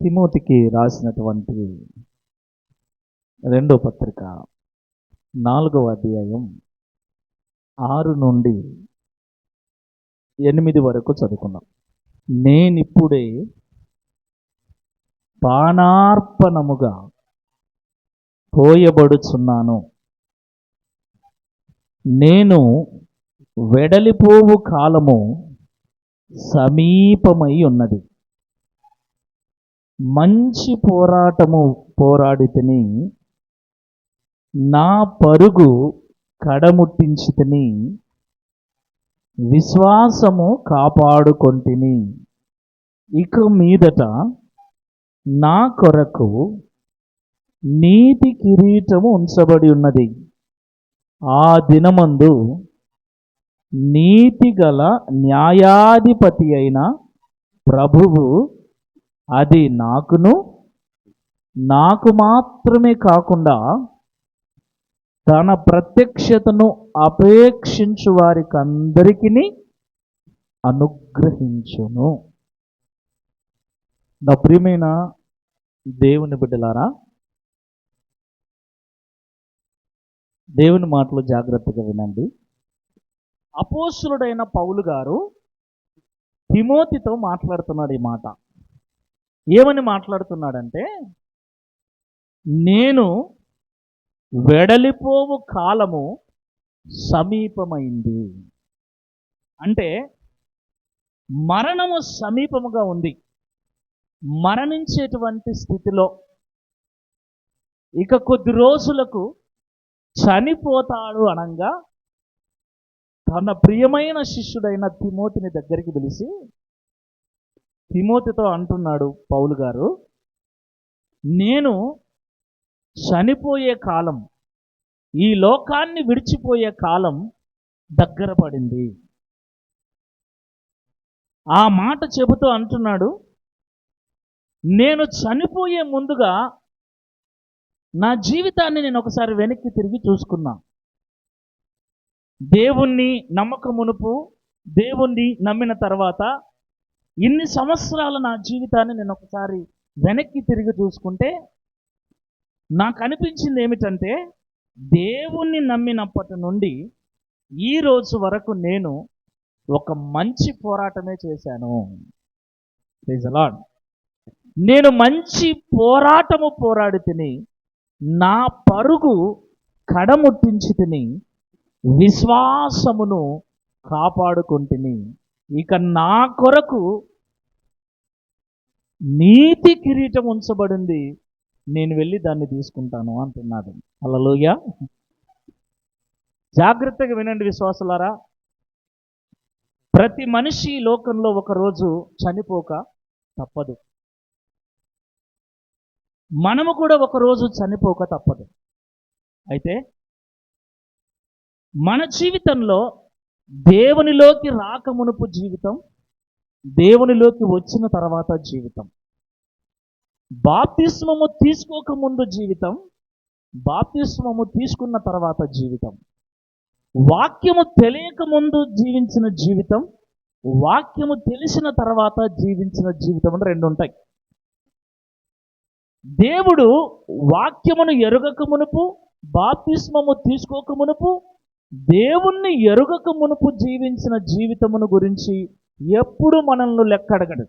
తిమోతికి రాసినటువంటి రెండో పత్రిక 4వ అధ్యాయం 6 నుండి 8 వరకు చదువుకున్నాం. నేనిప్పుడే పానార్పణముగా పోయబడుచున్నాను. నేను వెడలిపోవు కాలము సమీపమై ఉన్నది. మంచి పోరాటము పోరాడితిని, నా పరుగు కడముట్టించితిని, విశ్వాసము కాపాడుకొంటిని. ఇక మీదట నా కొరకు నీతి కిరీటము ఉంచబడి ఉన్నది. ఆ దినమందు నీతిగల న్యాయాధిపతి అయిన ప్రభువు అది నాకు మాత్రమే కాకుండా తన ప్రత్యక్షతను అపేక్షించు వారికి అందరికీ అనుగ్రహించును. నా ప్రియమైన దేవుని బిడ్డలారా, దేవుని మాటలు జాగ్రత్తగా వినండి. అపోస్తలుడైన పౌలు గారు తిమోతితో మాట్లాడుతున్నాడు. ఈ మాట ఏమని మాట్లాడుతున్నాడంటే, నేను వెడలిపోవు కాలము సమీపమైంది. అంటే మరణము సమీపముగా ఉంది. మరణించేటువంటి స్థితిలో ఇక కొద్ది రోజులకు చనిపోతాడు అనంగా తన ప్రియమైన శిష్యుడైన తిమోతిని దగ్గరికి పిలిచి తిమోతితో అంటున్నాడు పౌలు గారు, నేను చనిపోయే కాలం, ఈ లోకాన్ని విడిచిపోయే కాలం దగ్గర పడింది. ఆ మాట చెబుతూ అంటున్నాడు, నేను చనిపోయే ముందుగా నా జీవితాన్ని నేను ఒకసారి వెనక్కి తిరిగి చూసుకున్నా. దేవుణ్ణి నమ్మకమునుపు, దేవుణ్ణి నమ్మిన తర్వాత ఇన్ని సంవత్సరాల నా జీవితాన్ని నేను ఒకసారి వెనక్కి తిరిగి చూసుకుంటే నాకు అనిపించింది ఏమిటంటే, దేవుణ్ణి నమ్మినప్పటి నుండి ఈ రోజు వరకు నేను ఒక మంచి పోరాటమే చేశాను. Praise the Lord. నేను మంచి పోరాటము పోరాడి తిని, నా పరుగు కడముట్టించి తిని, విశ్వాసమును కాపాడుకుంటుని. ఇక నా కొరకు నీతి కిరీటం ఉంచబడింది, నేను వెళ్ళి దాన్ని తీసుకుంటాను అంటున్నాడు. హల్లెలూయా. జాగ్రత్తగా వినండి విశ్వాసులారా. ప్రతి మనిషి లోకంలో ఒకరోజు చనిపోక తప్పదు. మనము కూడా ఒకరోజు చనిపోక తప్పదు. అయితే మన జీవితంలో దేవునిలోకి రాకమునుపు జీవితం, దేవునిలోకి వచ్చిన తర్వాత జీవితం, బాప్తిస్మము తీసుకోకముందు జీవితం, బాప్తిస్మము తీసుకున్న తర్వాత జీవితం, వాక్యము తెలియకముందు జీవించిన జీవితం, వాక్యము తెలిసిన తర్వాత జీవించిన జీవితం అని రెండు ఉంటాయి. దేవుడు వాక్యమును ఎరుగక మునుపు, బాప్తిస్మము తీసుకోక మునుపు, దేవుణ్ణి ఎరుగక మునుపు జీవించిన జీవితమును గురించి ఎప్పుడు మనల్ని లెక్కడగడు.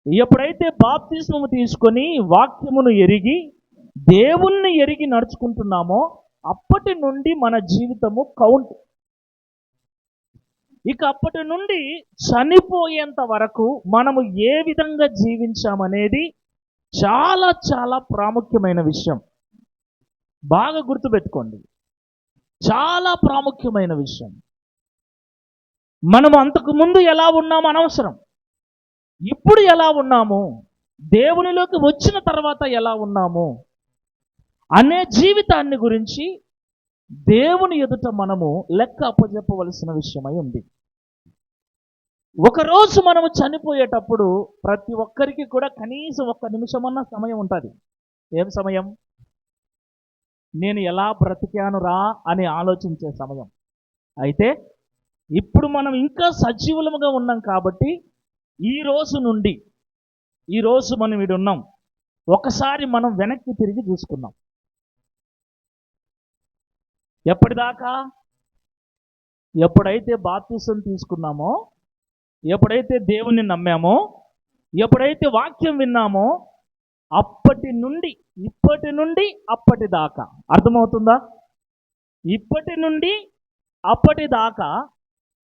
ఎప్పుడైతే బాప్తిస్మము తీసుకొని వాక్యమును ఎరిగి దేవుణ్ణి ఎరిగి నడుచుకుంటున్నామో అప్పటి నుండి మన జీవితము కౌంట్. ఇక అప్పటి నుండి చనిపోయేంత వరకు మనము ఏ విధంగా జీవించామనేది చాలా చాలా ప్రాముఖ్యమైన విషయం. బాగా గుర్తుపెట్టుకోండి, చాలా ప్రాముఖ్యమైన విషయం. మనం అంతకుముందు ఎలా ఉన్నాము అనవసరం, ఇప్పుడు ఎలా ఉన్నాము, దేవునిలోకి వచ్చిన తర్వాత ఎలా ఉన్నాము అనే జీవితాన్ని గురించి దేవుని ఎదుట మనము లెక్క అప్పజెప్పవలసిన విషయమై ఉంది. ఒకరోజు మనము చనిపోయేటప్పుడు ప్రతి ఒక్కరికి కూడా కనీసం 1 నిమిషమన్న సమయం ఉంటుంది. ఏం సమయం? నేను ఎలా బ్రతికాను రా అని ఆలోచించే సమయం. అయితే ఇప్పుడు మనం ఇంకా సజీవులముగా ఉన్నాం కాబట్టి ఈ రోజు నుండి ఈరోజు మనం వీడు ఉన్నాం. ఒకసారి మనం వెనక్కి తిరిగి చూసుకుందాం. ఎప్పటిదాకా? ఎప్పుడైతే బాప్తిసం తీసుకున్నామో, ఎప్పుడైతే దేవుణ్ణి నమ్మామో, ఎప్పుడైతే వాక్యం విన్నామో, అప్పటి నుండి ఇప్పటి నుండి అప్పటిదాకా. అర్థమవుతుందా? ఇప్పటి నుండి అప్పటిదాకా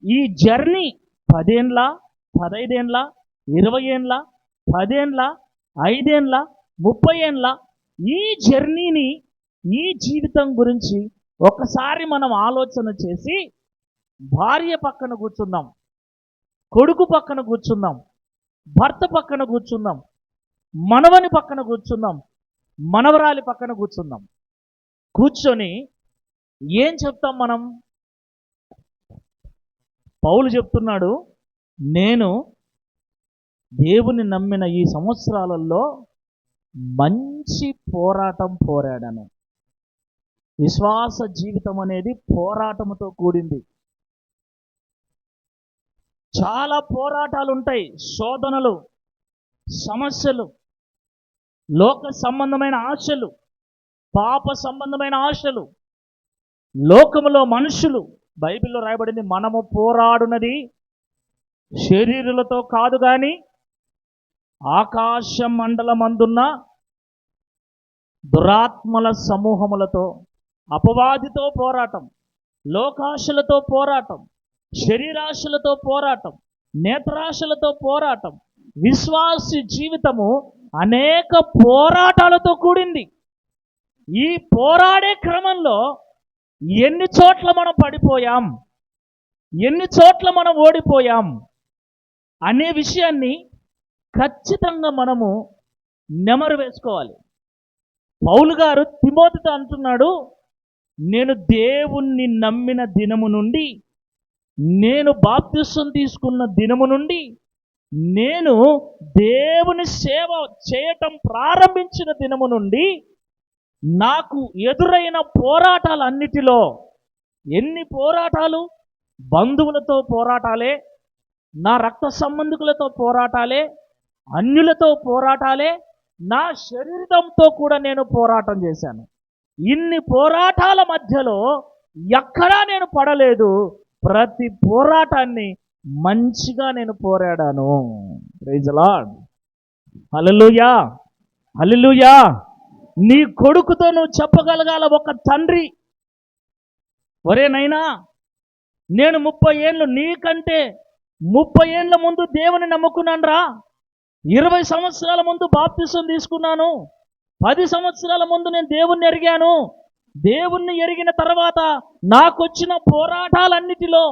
ఈ జర్నీ 10 ఏండ్ల, 15 ఏండ్ల, 20 ఏండ్ల, 10 ఏండ్ల, 5 ఏండ్ల, 30 ఏండ్ల, ఈ జర్నీని, ఈ జీవితం గురించి ఒకసారి మనం ఆలోచన చేసి భార్య పక్కన కూర్చుందాం, కొడుకు పక్కన కూర్చుందాం, భర్త పక్కన కూర్చుందాం, మనవని పక్కన కూర్చుందాం, మనవరాలి పక్కన కూర్చుందాం. కూర్చొని ఏం చెప్తాం మనం? పౌలు చెప్తున్నాడు, నేను దేవుని నమ్మిన ఈ సంవత్సరాలలో మంచి పోరాటం పోరాడాను. విశ్వాస జీవితం అనేది పోరాటంతో కూడింది. చాలా పోరాటాలు ఉంటాయి, శోధనలు, సమస్యలు, లోక సంబంధమైన ఆశలు, పాప సంబంధమైన ఆశలు, లోకములో మనుషులు. బైబిల్లో రాయబడింది, మనము పోరాడునది శరీరులతో కాదు కానీ ఆకాశ మండలమందున్న దురాత్మల సమూహములతో, అపవాదితో పోరాటం, లోకాశలతో పోరాటం, శరీరాశలతో పోరాటం, నేత్రాశలతో పోరాటం. విశ్వాసి జీవితము అనేక పోరాటాలతో కూడింది. ఈ పోరాడే క్రమంలో ఎన్ని చోట్ల మనం పడిపోయాం, ఎన్ని చోట్ల మనం ఓడిపోయాం అనే విషయాన్ని ఖచ్చితంగా మనము నెమరు వేసుకోవాలి. పౌలు గారు తిమోతితో అంటున్నాడు, నేను దేవుణ్ణి నమ్మిన దినము నుండి, నేను బాప్తిసం తీసుకున్న దినము నుండి, నేను దేవుని సేవ చేయటం ప్రారంభించిన దినము నుండి నాకు ఎదురైన పోరాటాలన్నిటిలో, ఎన్ని పోరాటాలు? బంధువులతో పోరాటాలే, నా రక్త సంబంధికులతో పోరాటాలే, అన్యులతో పోరాటాలే, నా శరీరంతో కూడా నేను పోరాటం చేశాను. ఇన్ని పోరాటాల మధ్యలో ఎక్కడా నేను పడలేదు. ప్రతి పోరాటాన్ని మంచిగా నేను పోరాడాను. Praise the lord. Hallelujah, hallelujah. నీ కొడుకుతో నువ్వు చెప్పగలగాల, ఒక తండ్రి, ఒరే నైనా, నేను 30 ఏళ్ళు నీకంటే 30 ఏళ్ళ ముందు దేవుని నమ్ముకున్నాను రా, 20 సంవత్సరాల ముందు బాప్తిసం తీసుకున్నాను, 10 సంవత్సరాల ముందు నేను దేవుణ్ణి ఎరిగాను. దేవుణ్ణి ఎరిగిన తర్వాత నాకొచ్చిన పోరాటాలన్నిటిలో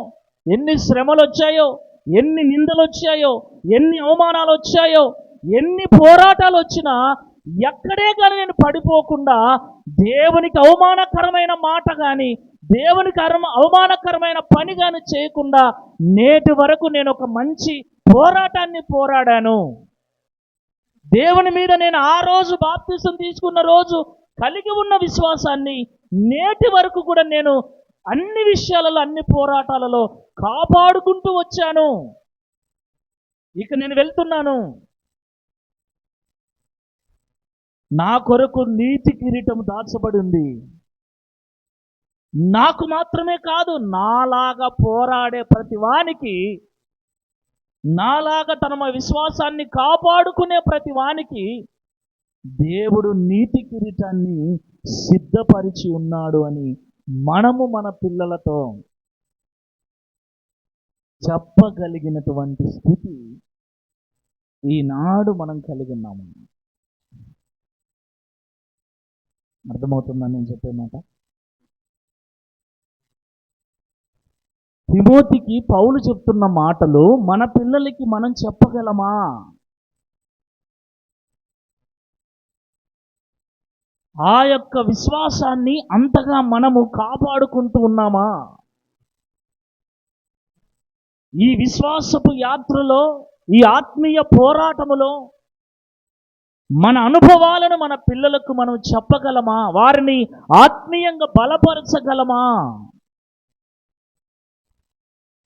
ఎన్ని శ్రమలు వచ్చాయో, ఎన్ని నిందలు వచ్చాయో, ఎన్ని అవమానాలు వచ్చాయో, ఎన్ని పోరాటాలు వచ్చినా ఎక్కడే కానీ నేను పడిపోకుండా, దేవునికి అవమానకరమైన మాట కానీ, దేవునికి అవమానకరమైన పని కానీ చేయకుండా నేటి వరకు నేను ఒక మంచి పోరాటాన్ని పోరాడాను. దేవుని మీద నేను ఆ రోజు బాప్తిసం తీసుకున్న రోజు కలిగి ఉన్న విశ్వాసాన్ని నేటి వరకు కూడా నేను అన్ని విషయాలలో, అన్ని పోరాటాలలో కాపాడుకుంటూ వచ్చాను. ఇక నేను వెళ్తున్నాను. నా కొరకు నీతి కిరీటం దాచబడి ఉంది. నాకు మాత్రమే కాదు, నాలాగా పోరాడే ప్రతి వానికి, నాలాగా తన విశ్వాసాన్ని కాపాడుకునే ప్రతి వానికి దేవుడు నీతి కిరీటాన్ని సిద్ధపరిచి ఉన్నాడు అని మనము మన పిల్లలతో చెప్పగలిగినటువంటి స్థితి ఈనాడు మనం కలిగి ఉన్నాము. అర్థమవుతుందని నేను చెప్పే మాట. తిమోతికి పౌలు చెప్తున్న మాటలు మన పిల్లలకి మనం చెప్పగలమా? ఆ యొక్క విశ్వాసాన్ని అంతగా మనము కాపాడుకుంటూ ఉన్నామా? ఈ విశ్వాసపు యాత్రలో, ఈ ఆత్మీయ పోరాటములో మన అనుభవాలను మన పిల్లలకు మనం చెప్పగలమా? వారిని ఆత్మీయంగా బలపరచగలమా?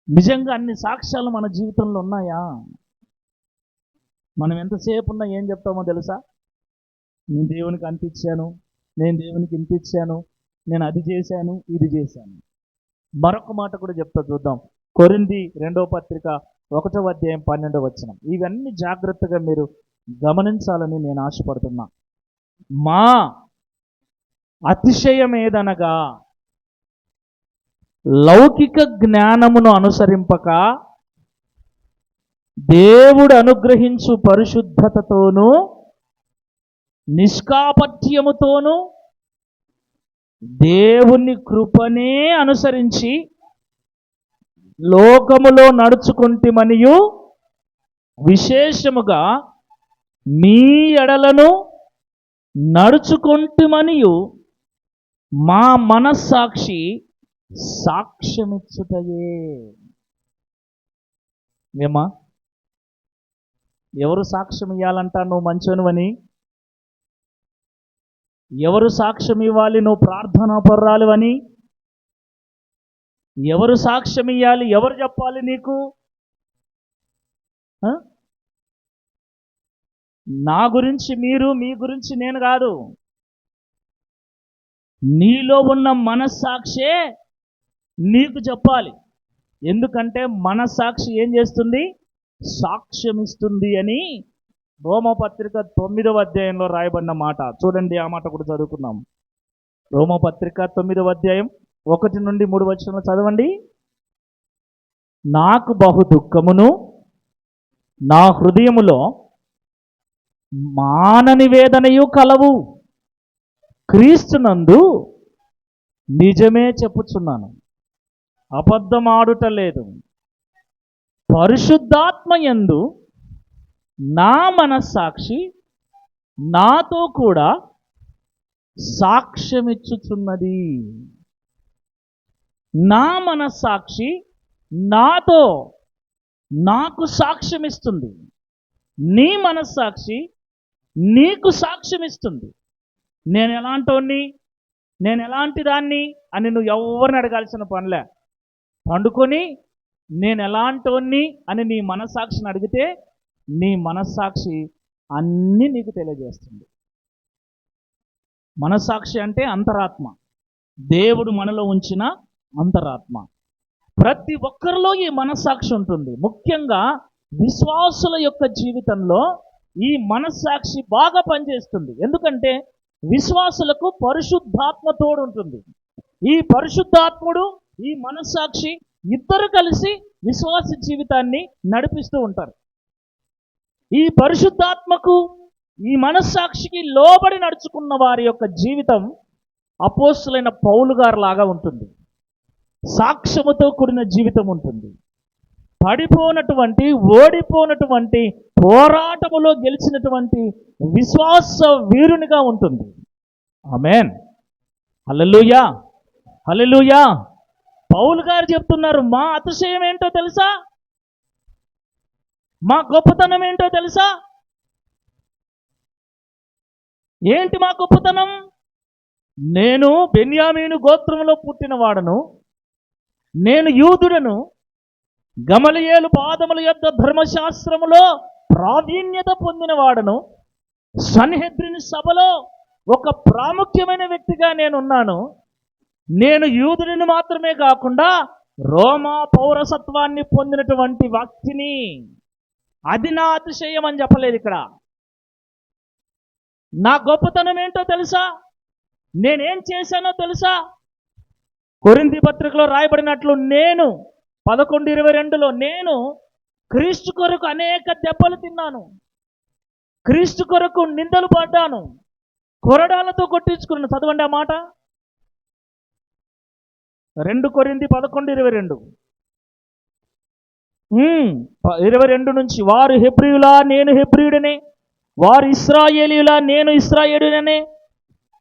నిజంగా అన్ని సాక్ష్యాలు మన జీవితంలో ఉన్నాయా? మనం ఎంతసేపు ఉన్నా ఏం చెప్తామో తెలుసా? నేను దేవునికి అంత ఇచ్చాను, నేను దేవునికి ఇంత ఇచ్చాను, నేను అది చేశాను, ఇది చేశాను. మరొక మాట కూడా చెప్తా, చూద్దాం. కొరింథీ 2వ పత్రిక 1వ అధ్యాయం 12వ వచనం. ఇవన్నీ జాగ్రత్తగా మీరు గమనించాలని నేను ఆశపడుతున్నా. మా అతిశయం ఏదనగా లౌకిక జ్ఞానమును అనుసరింపక దేవుడు అనుగ్రహించు పరిశుద్ధతతోనూ నిష్కాపట్యముతోనూ దేవుని కృపనే అనుసరించి లోకములో నడుచుకుంటమనియు విశేషముగా మీ ఎడలను నడుచుకుంటమనియు మా మనస్సాక్షి సాక్ష్యమిచ్చుటయే. ఏమా, ఎవరు సాక్ష్యం ఇవ్వాలంట నువ్వు మంచోనువని? ఎవరు సాక్ష్యం ఇవ్వాలి నువ్వు ప్రార్థనా పరురాలు అని? ఎవరు సాక్ష్యం ఇవ్వాలి? ఎవరు చెప్పాలి నీకు? నా గురించి మీరు, మీ గురించి నేను కాదు. నీలో ఉన్న మనస్సాక్షే నీకు చెప్పాలి. ఎందుకంటే మనస్సాక్షి ఏం చేస్తుంది? సాక్ష్యం ఇస్తుంది అని రోమపత్రిక 9వ అధ్యాయంలో రాయబడిన మాట. చూడండి, ఆ మాట కూడా చదువుకుందాం. రోమపత్రిక 9వ అధ్యాయం 1 నుండి 3 వచనాలు చదవండి. నాకు బహు దుఃఖమును నా హృదయములో మానని వేదనయు కలవు. క్రీస్తునందు నిజమే చెప్పుచున్నాను, అబద్ధమాడుట లేదు. పరిశుద్ధాత్మయందు నా మనస్సాక్షి నాతో కూడా సాక్ష్యమిచ్చుచున్నది. నా మనస్సాక్షి నాకు సాక్ష్యమిస్తుంది. నీ మనస్సాక్షి నీకు సాక్ష్యమిస్తుంది. నేను ఎలాంటోని, నేను ఎలాంటి దాన్ని అని నువ్వు ఎవరిని అడగాల్సిన పనిలే. పండుకొని నేను ఎలాంటోని అని నీ మనస్సాక్షిని అడిగితే నీ మనస్సాక్షి అన్నీ నీకు తెలియజేస్తుంది. మనస్సాక్షి అంటే అంతరాత్మ, దేవుడు మనలో ఉంచిన అంతరాత్మ. ప్రతి ఒక్కరిలో ఈ మనస్సాక్షి ఉంటుంది. ముఖ్యంగా విశ్వాసుల యొక్క జీవితంలో ఈ మనస్సాక్షి బాగా పనిచేస్తుంది. ఎందుకంటే విశ్వాసులకు పరిశుద్ధాత్మ తోడు ఉంటుంది. ఈ పరిశుద్ధాత్ముడు, ఈ మనస్సాక్షి ఇద్దరు కలిసి విశ్వాస జీవితాన్ని నడిపిస్తూ ఉంటారు. ఈ పరిశుద్ధాత్మకు, ఈ మనస్సాక్షికి లోబడి నడుచుకున్న వారి యొక్క జీవితం అపోస్తులైన పౌలు గారు లాగా ఉంటుంది. సాక్ష్యముతో కూడిన జీవితం ఉంటుంది. పడిపోనటువంటి, ఓడిపోనటువంటి, పోరాటములో గెలిచినటువంటి విశ్వాస వీరునిగా ఉంటుంది. ఆమేన్, హల్లెలూయా, హల్లెలూయా. పౌలు గారు చెప్తున్నారు, మా అతిశయం ఏంటో తెలుసా? మా గొప్పతనం ఏంటో తెలుసా? ఏంటి మా గొప్పతనం? నేను బెన్యామీను గోత్రంలో పుట్టినవాడను, నేను యూదుడను, గమలియేలు పాదముల యొద్ద ధర్మశాస్త్రములో ప్రావీణ్యత పొందినవాడను, సన్హెద్రిని సభలో ఒక ప్రాముఖ్యమైన వ్యక్తిగా నేనున్నాను. నేను యూదుడిని మాత్రమే కాకుండా రోమా పౌరసత్వాన్ని పొందినటువంటి వ్యక్తిని. అది నా అతిశయం అని చెప్పలేదు ఇక్కడ. నా గొప్పతనం ఏంటో తెలుసా? నేనేం చేశానో తెలుసా? కొరింథీ పత్రికలో రాయబడినట్లు నేను 11:22లో నేను క్రీస్తు కొరకు అనేక దెబ్బలు తిన్నాను, క్రీస్తు కొరకు నిందలు పడ్డాను, కొరడాలతో కొట్టించుకున్నాను. చదవండి ఆ మాట. 2 కొరింథీ 11:22. 22 నుంచి, వారు హెబ్రీయులా నేను హెబ్రీయుడనే, వారు ఇశ్రాయేలీయులా నేను ఇశ్రాయేలుడనే,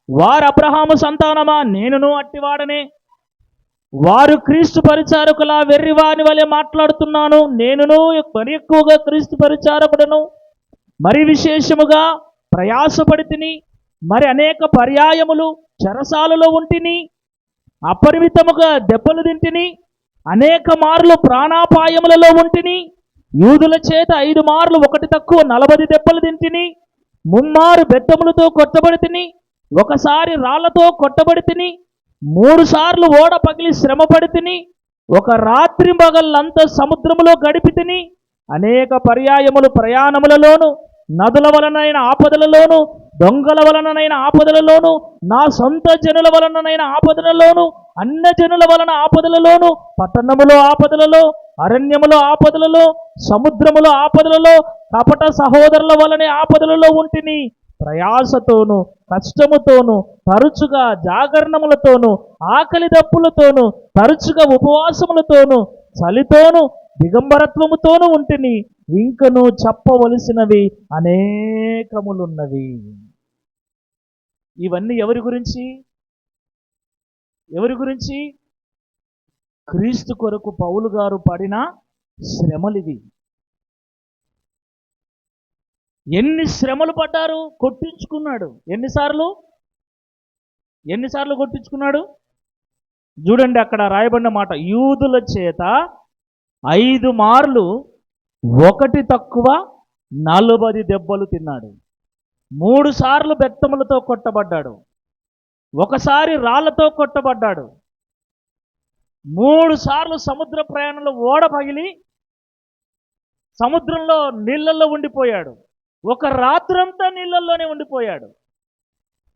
వారు అబ్రహాము సంతానమా నేనును అట్టివాడనే, వారు క్రీస్తు పరిచారకులా వెర్రివాని వలె మాట్లాడుతున్నాను, నేనును మరి ఎక్కువగా క్రీస్తు పరిచారకుడను, మరి విశేషముగా ప్రయాసపడి తిని, మరి అనేక పర్యాయములు చెరసాలలో ఉంటిని, అపరిమితముగా దెబ్బలు తింటిని, అనేక మార్లు ప్రాణాపాయములలో ఉంటిని, యూదుల చేత 5 మార్లు ఒకటి తక్కువ 40 దెబ్బలు తింటిని, ముమ్మారు బెత్తములతో కొట్టబడి తిని, ఒకసారి రాళ్లతో కొట్టబడి తిని, 3 సార్లు ఓడ పగిలి శ్రమపడి తిని, ఒక రాత్రి పగళ్ళంతా సముద్రములో గడిపి తిని, అనేక పర్యాయములు ప్రయాణములలోను, నదుల వలనైన ఆపదలలోను, దొంగల వలననైన ఆపదలలోను, నా సొంత జనుల వలననైన ఆపదలలోను, అన్యజనుల వలన ఆపదలలోను, పట్టణములో ఆపదలలో, అరణ్యములో ఆపదలలో, సముద్రములో ఆపదలలో, కపట సహోదరుల వలనే ఆపదలలో ఉంటిని. ప్రయాసతోను, కష్టముతోను, తరచుగా జాగరణములతోను, ఆకలి దప్పులతోను, తరచుగా ఉపవాసములతోను, చలితోను, దిగంబరత్వముతోను ఉంటిని. ఇంకను చెప్పవలసినవి అనేకములున్నవి. ఇవన్నీ ఎవరి గురించి? ఎవరి గురించి? క్రీస్తు కొరకు పౌలు గారు పడిన శ్రమలివి. ఎన్ని శ్రమలు పడ్డారు? కొట్టించుకున్నాడు. ఎన్నిసార్లు కొట్టించుకున్నాడు? చూడండి, అక్కడ రాయబడిన మాట, యూదుల చేత 5 మార్లు ఒకటి తక్కువ 40 దెబ్బలు తిన్నాడు. 3 సార్లు బెత్తములతో కొట్టబడ్డాడు. ఒకసారి రాళ్లతో కొట్టబడ్డాడు. 3 సార్లు సముద్ర ప్రయాణంలో ఓడ పగిలి సముద్రంలో నీళ్ళల్లో ఉండిపోయాడు. ఒక రాత్రంతా నీళ్ళల్లోనే ఉండిపోయాడు.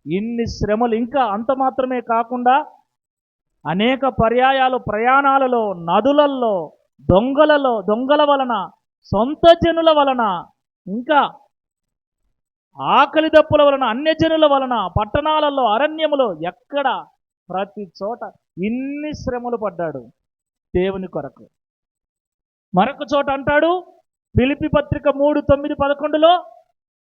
ఇన్ని శ్రమలు. ఇంకా అంత మాత్రమే కాకుండా అనేక పర్యాయాలు ప్రయాణాలలో, నదులల్లో, దొంగల వలన, సొంత జనుల వలన, ఇంకా ఆకలి దప్పుల వలన, అన్యజనుల వలన, పట్టణాలలో, అరణ్యములో, ఎక్కడ ప్రతి చోట ఇన్ని శ్రమలు పడ్డాడు దేవుని కొరకు. మరొక చోట అంటాడు, ఫిలిప్పీ పత్రిక 3:9-11లో,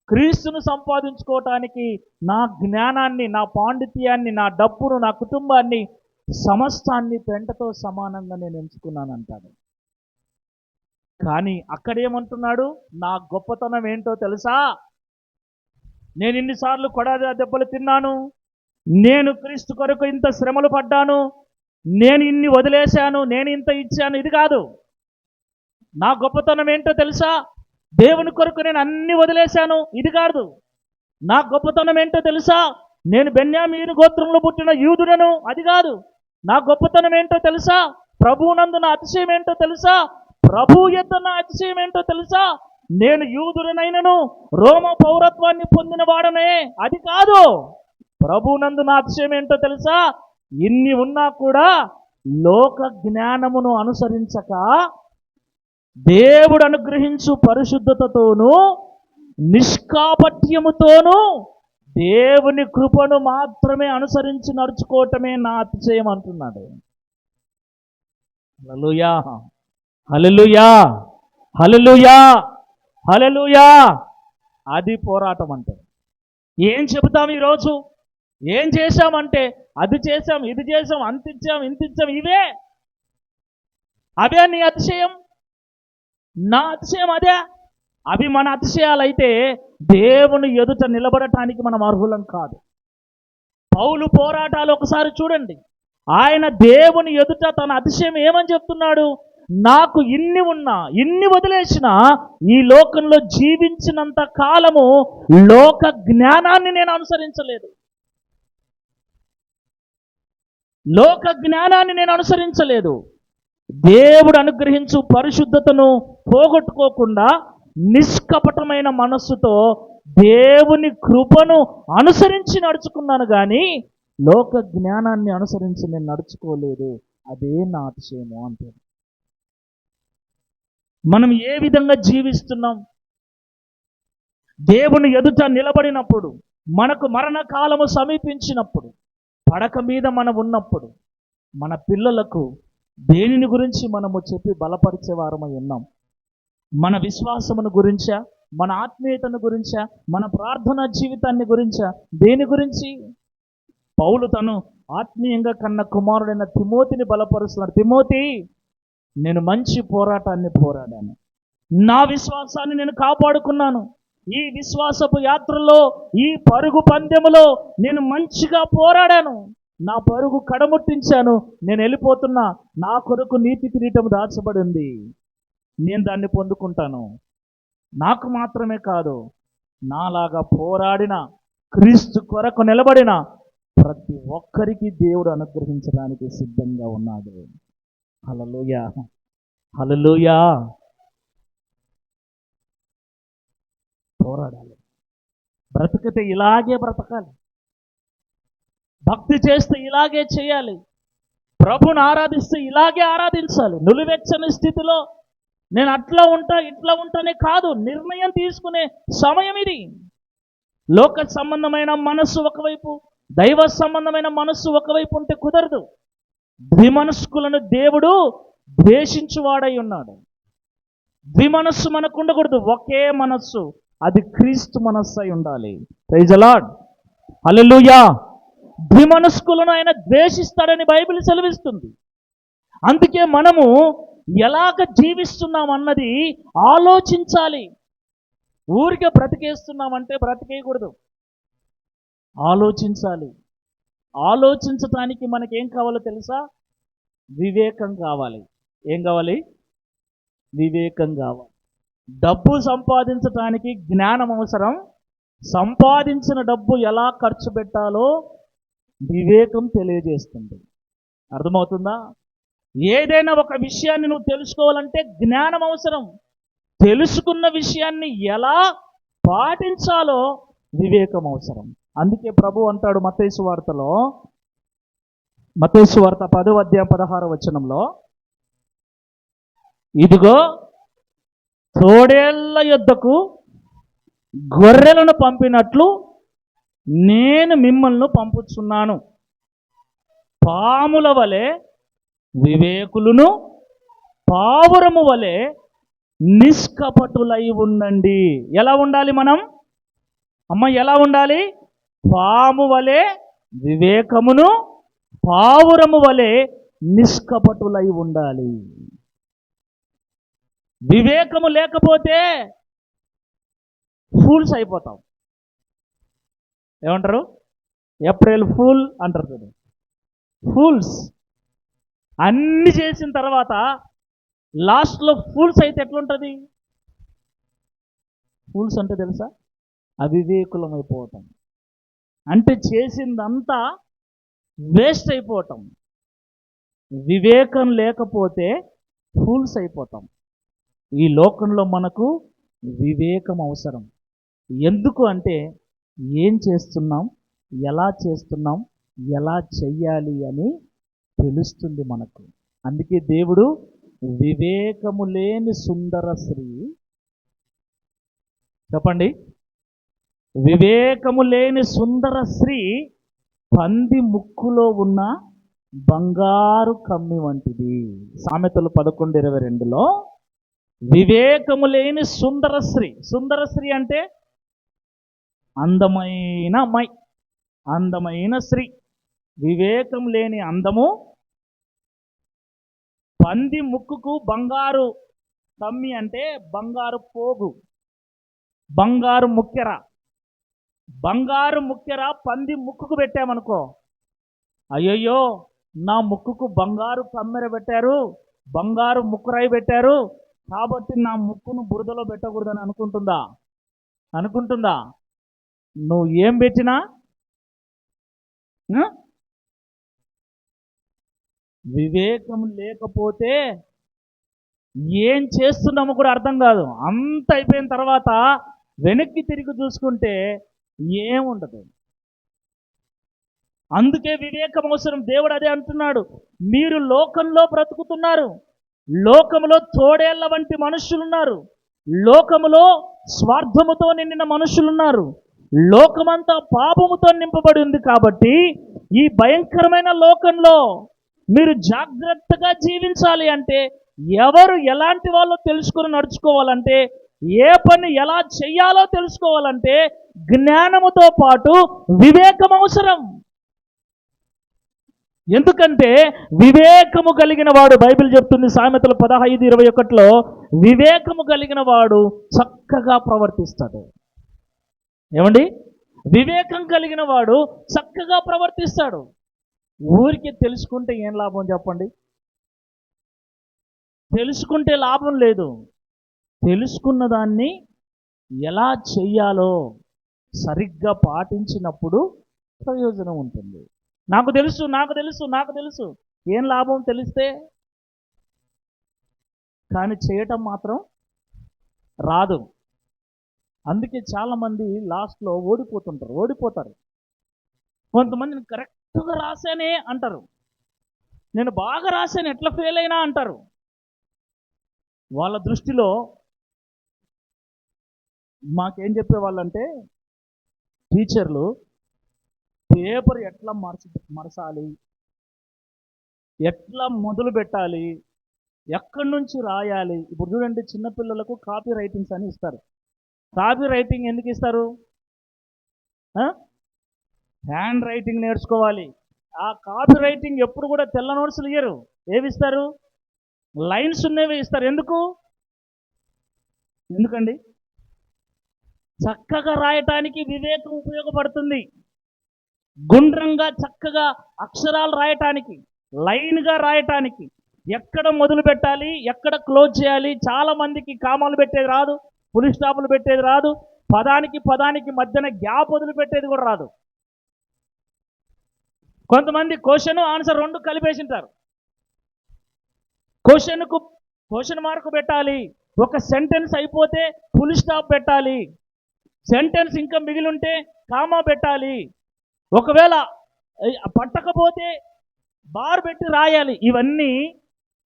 క్రీస్తును సంపాదించుకోవటానికి నా జ్ఞానాన్ని, నా పాండిత్యాన్ని, నా డబ్బును, నా కుటుంబాన్ని, సమస్తాన్ని పెంటతో సమానంగా నేను ఎంచుకున్నాను అంటాడు. కానీ అక్కడేమంటున్నాడు? నా గొప్పతనం ఏంటో తెలుసా? నేను ఇన్నిసార్లు కొడాలి దెబ్బలు తిన్నాను, నేను క్రీస్తు కొరకు ఇంత శ్రమలు పడ్డాను, నేను ఇన్ని వదిలేశాను, నేను ఇంత ఇచ్చాను. ఇది కాదు. నా గొప్పతనం ఏంటో తెలుసా? దేవుని కొరకు నేను అన్ని వదిలేశాను. ఇది కాదు. నా గొప్పతనం ఏంటో తెలుసా? నేను బెన్యామీను గోత్రంలో పుట్టిన యూదుడను. అది కాదు. నా గొప్పతనం ఏంటో తెలుసా? ప్రభువునందు నా అతిశయం ఏంటో తెలుసా? ప్రభు యొద్ద నా అతిశయం ఏంటో తెలుసా? నేను యూదుడనైనను రోమ పౌరత్వాన్ని పొందిన వాడనే. అది కాదు. ప్రభువునందు నా అతిశయం ఏంటో తెలుసా? ఇన్ని ఉన్నా కూడా లోక జ్ఞానమును అనుసరించక దేవుడు అనుగ్రహించు పరిశుద్ధతతోనూ నిష్కాపట్యముతోనూ దేవుని కృపను మాత్రమే అనుసరించి నడుచుకోవటమే నా అతిశయం అంటున్నాడు. హల్లెలూయా, హల్లెలూయా, హల్లెలూయా, హల్లెలూయా. అది పోరాటం అంటే. ఏం చెబుతాం ఈరోజు? ఏం చేశామంటే అది చేశాం, ఇది చేశాం, అంతిచ్చాం, ఇంతిచ్చాం. అవే నీ అతిశయం? నా అతిశయం అదే? అవి మన అతిశయాలైతే దేవుని ఎదుట నిలబడటానికి మనం అర్హులం కాదు. పౌలు పోరాటాలు ఒకసారి చూడండి. ఆయన దేవుని ఎదుట తన అతిశయం ఏమని చెప్తున్నాడు? నాకు ఇన్ని ఉన్నా, ఇన్ని వదిలేసినా, ఈ లోకంలో జీవించినంత కాలము లోక జ్ఞానాన్ని నేను అనుసరించలేదు. లోక జ్ఞానాన్ని నేను అనుసరించలేదు. దేవుడు అనుగ్రహించు పరిశుద్ధతను పోగొట్టుకోకుండా నిష్కపటమైన మనస్సుతో దేవుని కృపను అనుసరించి నడుచుకున్నాను, కానీ లోక జ్ఞానాన్ని అనుసరించి నేను నడుచుకోలేదు. అదే నా అతిశయము అంటే. మనం ఏ విధంగా జీవిస్తున్నాం? దేవుని ఎదుట నిలబడినప్పుడు, మనకు మరణకాలము సమీపించినప్పుడు, పడక మీద మనం ఉన్నప్పుడు, మన పిల్లలకు దేనిని గురించి మనము చెప్పి బలపరిచేవారమై ఉన్నాం? మన విశ్వాసమును గురించా, మన ఆత్మీయతను గురించా, మన ప్రార్థనా జీవితాన్ని గురించా? దేని గురించి? పౌలు తను ఆత్మీయంగా కన్న కుమారుడైన తిమోతిని బలపరుస్తున్నాడు. తిమోతి, నేను మంచి పోరాటాన్ని పోరాడాను, నా విశ్వాసాన్ని నేను కాపాడుకున్నాను, ఈ విశ్వాసపు యాత్రలో, ఈ పరుగు పందెములో నేను మంచిగా పోరాడాను, నా పరుగు కడముట్టించాను, నేను వెళ్ళిపోతున్నా, నా కొరకు నీతి కిరీటం దాచబడింది. నేను దాన్ని పొందుకుంటాను. నాకు మాత్రమే కాదు, నాలాగా పోరాడిన, క్రీస్తు కొరకు నిలబడిన ప్రతి ఒక్కరికి దేవుడు అనుగ్రహించడానికి సిద్ధంగా ఉన్నాడు. హల్లెలూయా, హల్లెలూయా. పోరాడాలి, బ్రతికితే ఇలాగే బ్రతకాలి, భక్తి చేస్తే ఇలాగే చేయాలి, ప్రభుని ఆరాధిస్తే ఇలాగే ఆరాధించాలి. నులివెచ్చని స్థితిలో నేను అట్లా ఉంటా ఇట్లా ఉంటానే కాదు, నిర్ణయం తీసుకునే సమయం ఇది. లోక సంబంధమైన మనస్సు ఒకవైపు, దైవ సంబంధమైన మనస్సు ఒకవైపు ఉంటే కుదరదు. ద్విమనస్కులను దేవుడు ద్వేషించువాడై ఉన్నాడు. ద్విమనస్సు మనకు ఉండకూడదు, ఒకే మనస్సు, అది క్రీస్తు మనస్సు అయి ఉండాలి. ప్రైజ్ ది లార్డ్, హల్లెలూయా. ద్విమనస్కులను ఆయన ద్వేషిస్తాడని బైబిల్ సెలవిస్తుంది. అందుకే మనము ఎలాగ జీవిస్తున్నాం అన్నది ఆలోచించాలి. ఊరికే బ్రతికేస్తున్నామంటే బ్రతికేయకూడదు, ఆలోచించాలి. ఆలోచించటానికి మనకేం కావాలో తెలుసా? వివేకం కావాలి. ఏం కావాలి? వివేకం కావాలి. డబ్బు సంపాదించటానికి జ్ఞానం అవసరం. సంపాదించిన డబ్బు ఎలా ఖర్చు పెట్టాలో వివేకం తెలియజేస్తుంది. అర్థమవుతుందా? ఏదైనా ఒక విషయాన్ని నువ్వు తెలుసుకోవాలంటే జ్ఞానం అవసరం. తెలుసుకున్న విషయాన్ని ఎలా పాటించాలో వివేకం అవసరం. అందుకే ప్రభు అంటాడు మత్తయి సువార్తలో, మత్తయి సువార్త 10వ అధ్యాయం 16వ వచనంలో, ఇదిగో తోడేళ్ల యొద్దకు గొర్రెలను పంపినట్లు నేను మిమ్మల్ని పంపుచున్నాను. పాముల వలె వివేకులను, పావురము వలె నిష్కపటులై ఉండండి. ఎలా ఉండాలి మనం? ఎలా ఉండాలి? పాము వలె వివేకమును, పావురము వలె నిష్కపటులై ఉండాలి. వివేకము లేకపోతే ఫూల్స్ అయిపోతాం. ఏమంటారు? ఏప్రిల్ ఫూల్ అంటారు కదా, ఫూల్స్. అన్ని చేసిన తర్వాత లాస్ట్లో ఫూల్స్ అయితే ఎట్లుంటుంది? ఫూల్స్ అంటే తెలుసా? అవివేకులం అయిపోవటం, అంటే చేసిందంతా వేస్ట్ అయిపోవటం. వివేకం లేకపోతే ఫూల్స్ అయిపోతాం. ఈ లోకంలో మనకు వివేకం అవసరం. ఎందుకు అంటే ఏం చేస్తున్నాం, ఎలా చేస్తున్నాం, ఎలా చెయ్యాలి అని తెలుస్తుంది మనకు. అందుకే దేవుడు వివేకము లేని సుందర స్త్రీ, చెప్పండి, వివేకము లేని సుందర స్త్రీ పంది ముక్కులో ఉన్న బంగారు కమ్మి వంటిది. సామెతలు 11:22లో వివేకము లేని సుందర స్త్రీ. సుందర స్త్రీ అంటే అందమైన అమ్మాయి, అందమైన స్త్రీ. వివేకం లేని అందము. పంది ముక్కుకు బంగారు కమ్మి అంటే బంగారు పోగు, బంగారు ముక్కెర. బంగారు ముక్కెర పంది ముక్కుకు పెట్టామనుకో, అయ్యయ్యో నా ముక్కుకు బంగారు కమ్మెర పెట్టారు, బంగారు ముక్కురాయి పెట్టారు, కాబట్టి నా ముక్కును బురదలో పెట్టకూడదని అనుకుంటుందా? అనుకుంటుందా? నువ్వు ఏం పెట్టినా వివేకం లేకపోతే ఏం చేస్తున్నామో కూడా అర్థం కాదు. అంత అయిపోయిన తర్వాత వెనక్కి తిరిగి చూసుకుంటే ఏముండదు. అందుకే వివేకం అవసరం. దేవుడు అదే అంటున్నాడు, మీరు లోకంలో బ్రతుకుతున్నారు, లోకములో తోడేళ్ల వంటి మనుషులున్నారు, లోకములో స్వార్థముతో నిండిన మనుషులున్నారు, లోకమంతా పాపముతో నింపబడి ఉంది. కాబట్టి ఈ భయంకరమైన లోకంలో మీరు జాగ్రత్తగా జీవించాలి అంటే, ఎవరు ఎలాంటి వాళ్ళో తెలుసుకొని నడుచుకోవాలంటే, ఏ పని ఎలా చెయ్యాలో తెలుసుకోవాలంటే జ్ఞానముతో పాటు వివేకం అవసరం. ఎందుకంటే వివేకము కలిగిన వాడు, బైబిల్ చెప్తుంది సామెతలు 15:21లో, వివేకము కలిగిన వాడు చక్కగా ప్రవర్తిస్తాడు. ఏమండి? వివేకం కలిగిన వాడు చక్కగా ప్రవర్తిస్తాడు. ఊరికే తెలుసుకుంటే ఏం లాభం చెప్పండి? తెలుసుకుంటే లాభం లేదు. తెలుసుకున్న దాన్ని ఎలా చెయ్యాలో సరిగ్గా పాటించినప్పుడు ప్రయోజనం ఉంటుంది. నాకు తెలుసు నాకు తెలుసు నాకు తెలుసు, ఏం లాభం తెలిస్తే? కానీ చేయటం మాత్రం రాదు. అందుకే చాలామంది లాస్ట్లో ఓడిపోతారు. కొంతమందిని కరెక్ట్గా రాశానే అంటారు, నేను బాగా రాశాను ఎట్లా ఫెయిల్ అయినా అంటారు. వాళ్ళ దృష్టిలో మాకేం చెప్పేవాళ్ళంటే టీచర్లు, పేపర్ ఎట్లా మరచాలి, ఎట్లా మొదలు పెట్టాలి, ఎక్కడి నుంచి రాయాలి. ఇప్పుడు చూడండి, చిన్నపిల్లలకు కాపీ రైటింగ్స్ అని ఇస్తారు. కాపీ రైటింగ్ ఎందుకు ఇస్తారు? హ్యాండ్ రైటింగ్ నేర్చుకోవాలి. ఆ కాపీ రైటింగ్ ఎప్పుడు కూడా తెల్ల నోట్స్లు ఇయ్యరు. ఏవి ఇస్తారు? లైన్స్ ఉన్నవి ఇస్తారు. ఎందుకండి? చక్కగా రాయటానికి వివేకం ఉపయోగపడుతుంది. గుండ్రంగా చక్కగా అక్షరాలు రాయటానికి, లైన్గా రాయటానికి, ఎక్కడ మొదలు పెట్టాలి, ఎక్కడ క్లోజ్ చేయాలి. చాలా మందికి కామాలు పెట్టేది రాదు, ఫుల్ స్టాపులు పెట్టేది రాదు, పదానికి మధ్యన గ్యాప్ వదిలిపెట్టేది కూడా రాదు. కొంతమంది క్వశ్చన్ ఆన్సర్ రెండు కలిపేసింటారు. క్వశ్చన్ మార్క్ పెట్టాలి, ఒక సెంటెన్స్ అయిపోతే ఫుల్ స్టాప్ పెట్టాలి, సెంటెన్స్ ఇంకా మిగిలి ఉంటే కామా పెట్టాలి, ఒకవేళ పట్టకపోతే బార్ పెట్టి రాయాలి. ఇవన్నీ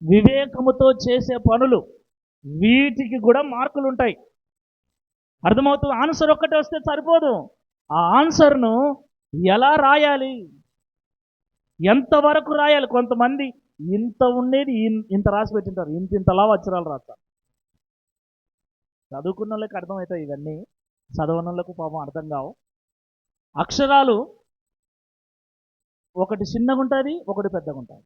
వివేకముతో చేసే పనులు. వీటికి కూడా మార్కులు ఉంటాయి. అర్థమవుతుంది? ఆన్సర్ ఒక్కటే వస్తే సరిపోదు. ఆ ఆన్సర్ను ఎలా రాయాలి, ఎంతవరకు రాయాలి. కొంతమంది ఇంత ఉండేది ఇంత రాసి పెట్టింటారు, ఇంతలా అక్షరాలు రాస్తారు. చదువుకున్న వాళ్ళకి అర్థమవుతాయి ఇవన్నీ, చదవని వాళ్ళకు పాపం అర్థం కావు. అక్షరాలు ఒకటి చిన్నగా ఉంటుంది, ఒకటి పెద్దగా ఉంటుంది.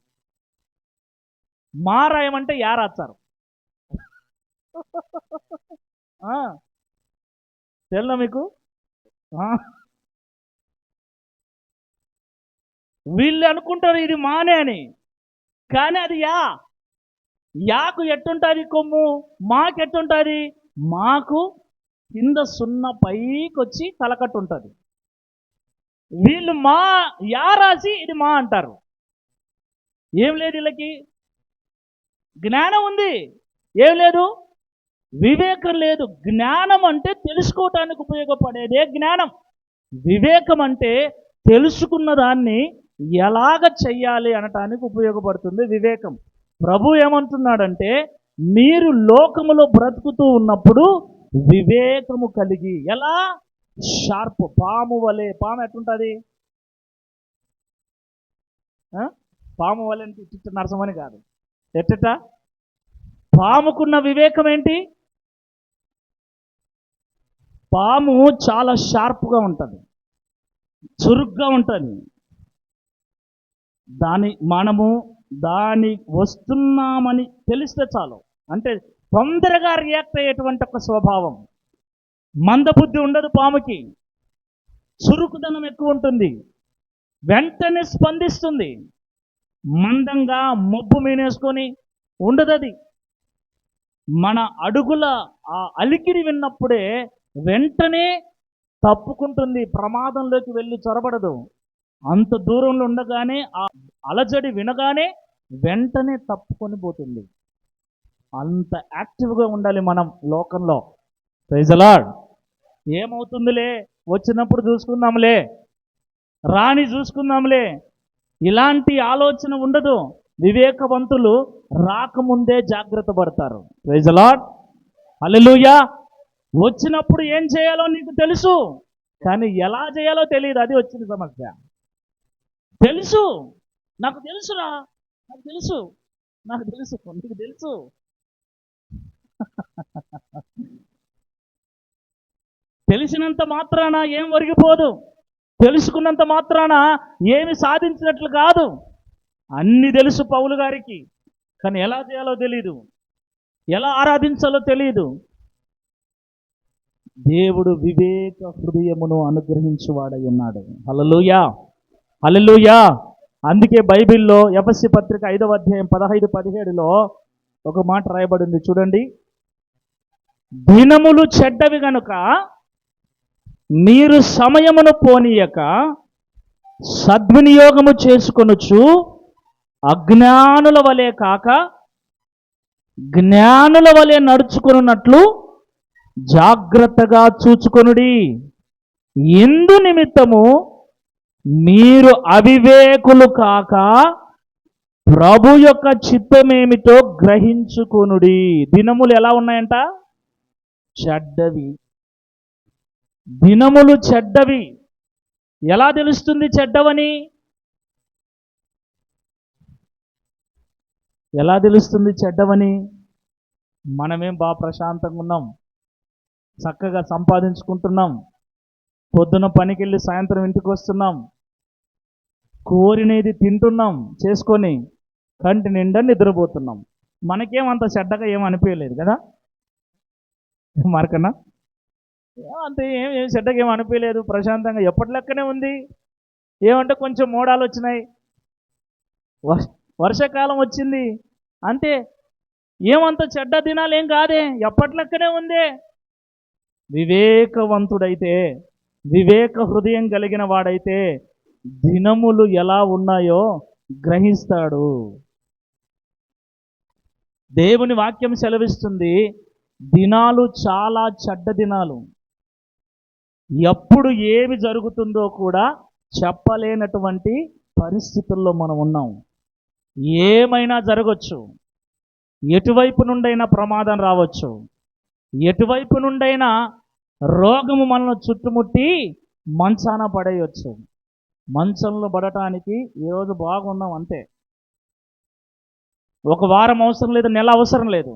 మా రాయమంటే యా రాస్తారు. తెలునా మీకు? వీళ్ళు అనుకుంటారు ఇది మానే అని, కానీ అది యాకు ఎట్టుంటుంది కొమ్ము, మాకు ఎట్టుంటుంది? మాకు కింద సున్న పైకి వచ్చి తలకట్టు ఉంటుంది. వీళ్ళు యా రాసి ఇది మా అంటారు. ఏం లేదు, వీళ్ళకి జ్ఞానం ఉంది, ఏం లేదు, వివేకం లేదు. జ్ఞానం అంటే తెలుసుకోవటానికి ఉపయోగపడేదే జ్ఞానం. వివేకం అంటే తెలుసుకున్న దాన్ని ఎలాగ చెయ్యాలి అనటానికి ఉపయోగపడుతుంది వివేకం. ప్రభు ఏమంటున్నాడంటే, మీరు లోకములో బ్రతుకుతూ ఉన్నప్పుడు వివేకము కలిగి, ఎలా? షార్ప్ పాము వలె. పాము ఎట్లుంటుంది? పాము వలె అంటే చిట్ట నరసమని కాదు, ఎట్టట పాముకున్న వివేకం ఏంటి? పాము చాలా షార్ప్గా ఉంటుంది, చురుగ్గా ఉంటుంది. మనము దాని వస్తున్నామని తెలిస్తే చాలు, అంటే తొందరగా రియాక్ట్ అయ్యేటువంటి ఒక స్వభావం. మందబుద్ధి ఉండదు పాముకి, చురుకుదనం ఎక్కువ ఉంటుంది, వెంటనే స్పందిస్తుంది. మందంగా మబ్బు మీనేసుకొని ఉండదది. మన అడుగుల ఆ అలికిడి విన్నప్పుడే వెంటనే తప్పుకుంటుంది, ప్రమాదంలోకి వెళ్ళి చొరబడదు. అంత దూరంలో ఉండగానే ఆ అలజడి వినగానే వెంటనే తప్పుకొని పోతుంది. అంత యాక్టివ్గా ఉండాలి మనం లోకంలో. Praise the lord. ఏమవుతుందిలే, వచ్చినప్పుడు చూసుకుందాంలే, రాని చూసుకుందాంలే, ఇలాంటి ఆలోచన ఉండదు. వివేకవంతులు రాకముందే జాగ్రత్త పడతారు. Praise the lord. హల్లెలూయా. వచ్చినప్పుడు ఏం చేయాలో నీకు తెలుసు, కానీ ఎలా చేయాలో తెలియదు. అది వచ్చిన సమస్య. తెలుసు, నాకు తెలుసురా, నాకు తెలుసు, నీకు తెలుసు. తెలిసినంత మాత్రాన ఏం ఒరిగిపోదు, తెలుసుకున్నంత మాత్రాన ఏమి సాధించినట్లు కాదు. అన్ని తెలుసు పౌలు గారికి, కానీ ఎలా చేయాలో తెలియదు, ఎలా ఆరాధించాలో తెలియదు. దేవుడు వివేక హృదయమును అనుగ్రహించువాడై ఉన్నాడు. హల్లెలూయా, హల్లెలూయా. అందుకే బైబిల్లో ఎఫెసీ పత్రిక 5వ అధ్యాయం 15-17 ఒక మాట రాయబడింది చూడండి. దినములు చెడ్డవి గనుక మీరు సమయమును పోనీయక సద్వినియోగము చేసుకొనుచు అజ్ఞానుల వలె కాక జ్ఞానుల వలె నడుచుకున్నట్లు జాగ్రత్తగా చూచుకొనుడి. ఎందు నిమిత్తము మీరు అవివేకులు కాక ప్రభు యొక్క చిత్తమేమిటో గ్రహించుకొనుడి. దినములు ఎలా ఉన్నాయంట? చెడ్డవి. దినములు చెడ్డవి. ఎలా తెలుస్తుంది చెడ్డవని? ఎలా తెలుస్తుంది చెడ్డవని? మనమేం బాగా ప్రశాంతంగా ఉన్నాం, చక్కగా సంపాదించుకుంటున్నాం, పొద్దున పనికి వెళ్ళి సాయంత్రం ఇంటికి వస్తున్నాం, కోరినేది తింటున్నాం, చేసుకొని కంటి నిండా నిద్రపోతున్నాం. మనకేమంత చెడ్డగా ఏం అనిపించలేదు కదా మార్కన్నా? ఏమంతే ఏం చెడ్డగా ఏం అనిపించలేదు, ప్రశాంతంగా ఎప్పటి లెక్కనే ఉంది. ఏమంటే కొంచెం మోడాలు వచ్చినాయి, వర్షాకాలం వచ్చింది అంతే. ఏమంత చెడ్డ దినాలు ఏం కాదే, ఎప్పటి లెక్కనే ఉంది. వివేకవంతుడైతే, వివేక హృదయం కలిగిన వాడైతే దినములు ఎలా ఉన్నాయో గ్రహిస్తాడు. దేవుని వాక్యం సెలవిస్తుంది, దినాలు చాలా చెడ్డ దినాలు. ఎప్పుడు ఏమి జరుగుతుందో కూడా చెప్పలేనటువంటి పరిస్థితుల్లో మనం ఉన్నాం. ఏమైనా జరగచ్చు, ఎటువైపు నుండైనా ప్రమాదం రావచ్చు, ఎటువైపు నుండైనా రోగము మనల్ని చుట్టుముట్టి మంచాన పడేయచ్చు. మంచంలో పడటానికి ఈరోజు బాగున్నాం అంతే, ఒక వారం అవసరం లేదు, నెల అవసరం లేదు.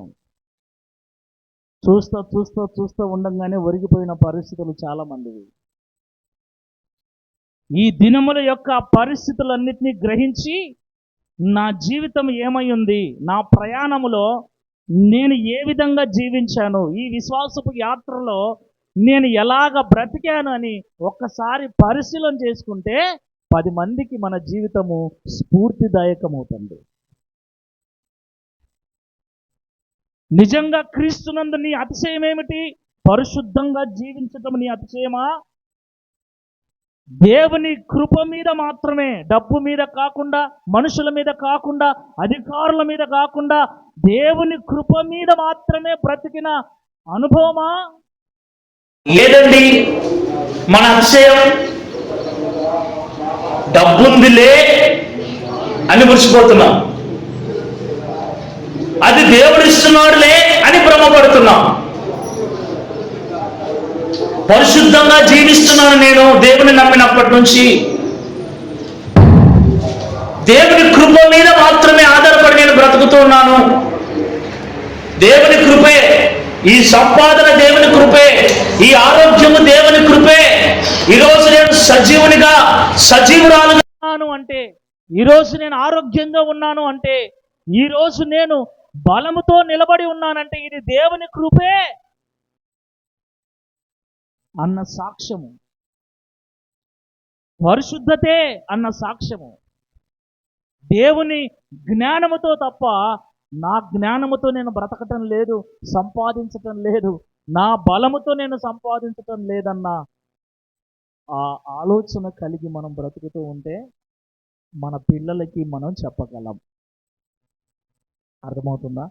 చూస్తూ చూస్తూ చూస్తూ ఉండగానే ఒరిగిపోయిన పరిస్థితులు చాలామందివి. ఈ దినముల యొక్క పరిస్థితులన్నిటినీ గ్రహించి నా జీవితం ఏమై ఉంది, నా ప్రయాణములో నేను ఏ విధంగా జీవించాను, ఈ విశ్వాసపు యాత్రలో నేను ఎలాగ బ్రతికాను అని ఒక్కసారి పరిశీలన చేసుకుంటే 10 మందికి మన జీవితము స్ఫూర్తిదాయకమవుతుంది. నిజంగా క్రీస్తునందు నీ అతిశయం ఏమిటి? పరిశుద్ధంగా జీవించటం నీ అతిశయమా? దేవుని కృప మీద మాత్రమే, డబ్బు మీద కాకుండా, మనుషుల మీద కాకుండా, అధికారుల మీద కాకుండా, దేవుని కృప మీద మాత్రమే బ్రతికిన అనుభవమా? లేదండి. మన అతిశయం డబ్బుందిలే అని మురిసిపోతున్నాం, అది దేవుడు ఇస్తున్నాడులే అని భ్రమపడుతున్నాం. పరిశుద్ధంగా జీవిస్తున్నాను నేను దేవుని నమ్మినప్పటి నుంచి. దేవుని కృప మీద మాత్రమే ఆధారపడి నేను బ్రతుకుతూ ఉన్నాను. దేవుని కృపే, ఈ సంపాదన దేవుని కృపే, ఈ ఆరోగ్యము దేవుని కృపే. ఈరోజు నేను సజీవురాలుగా ఉన్నాను అంటే, ఈరోజు నేను ఆరోగ్యంగా ఉన్నాను అంటే, ఈరోజు నేను బలముతో నిలబడి ఉన్నానంటే ఇది దేవుని కృపే అన్న సాక్ష్యము, పరిశుద్ధతే అన్న సాక్ష్యము. దేవుని జ్ఞానముతో తప్ప నా జ్ఞానముతో నేను బ్రతకటం లేదు, సంపాదించటం లేదు, నా బలముతో నేను సంపాదించటం లేదన్న ఆ ఆలోచన కలిగి మనం బ్రతుకుతూ ఉంటే మన పిల్లలకి మనం చెప్పగలం. అర్థమవుతుందా?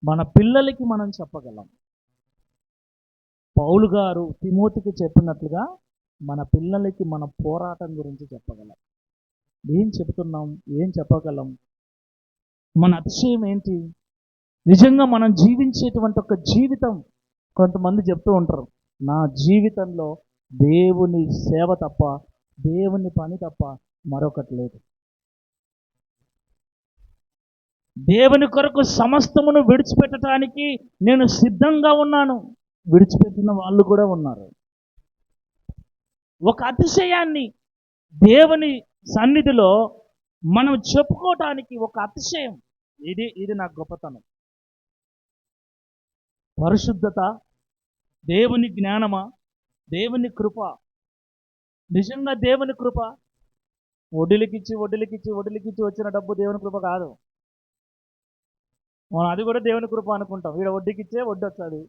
మన పిల్లలకి మనం చెప్పగలం. పౌలు గారు తిమోతికి చెప్పినట్లుగా మన పిల్లలకి మన పోరాటం గురించి చెప్పగలం. ఏం చెబుతున్నాం, ఏం చెప్పగలం, మన అతిశయం ఏంటి, నిజంగా మనం జీవించేటువంటి ఒక జీవితం. కొంతమంది చెప్తూ ఉంటారు, నా జీవితంలో దేవుని సేవ తప్ప, దేవుని పని తప్ప మరొకటి లేదు, దేవుని కొరకు సమస్తమును విడిచిపెట్టడానికి నేను సిద్ధంగా ఉన్నాను. విడిచిపెట్టిన వాళ్ళు కూడా ఉన్నారు. ఒక అతిశయాన్ని దేవుని సన్నిధిలో మనం చెప్పుకోవటానికి ఒక అతిశయం, ఇది నా గొప్పతనం. పరిశుద్ధత, దేవుని జ్ఞానమా, దేవుని కృప. నిజంగా దేవుని కృప వడ్డీలకిచ్చి వచ్చిన డబ్బు దేవుని కృప కాదు. మనం అది కూడా దేవుని కృప అనుకుంటాం. ఈడ వడ్డీకిచ్చే వడ్డీ వస్తుంది,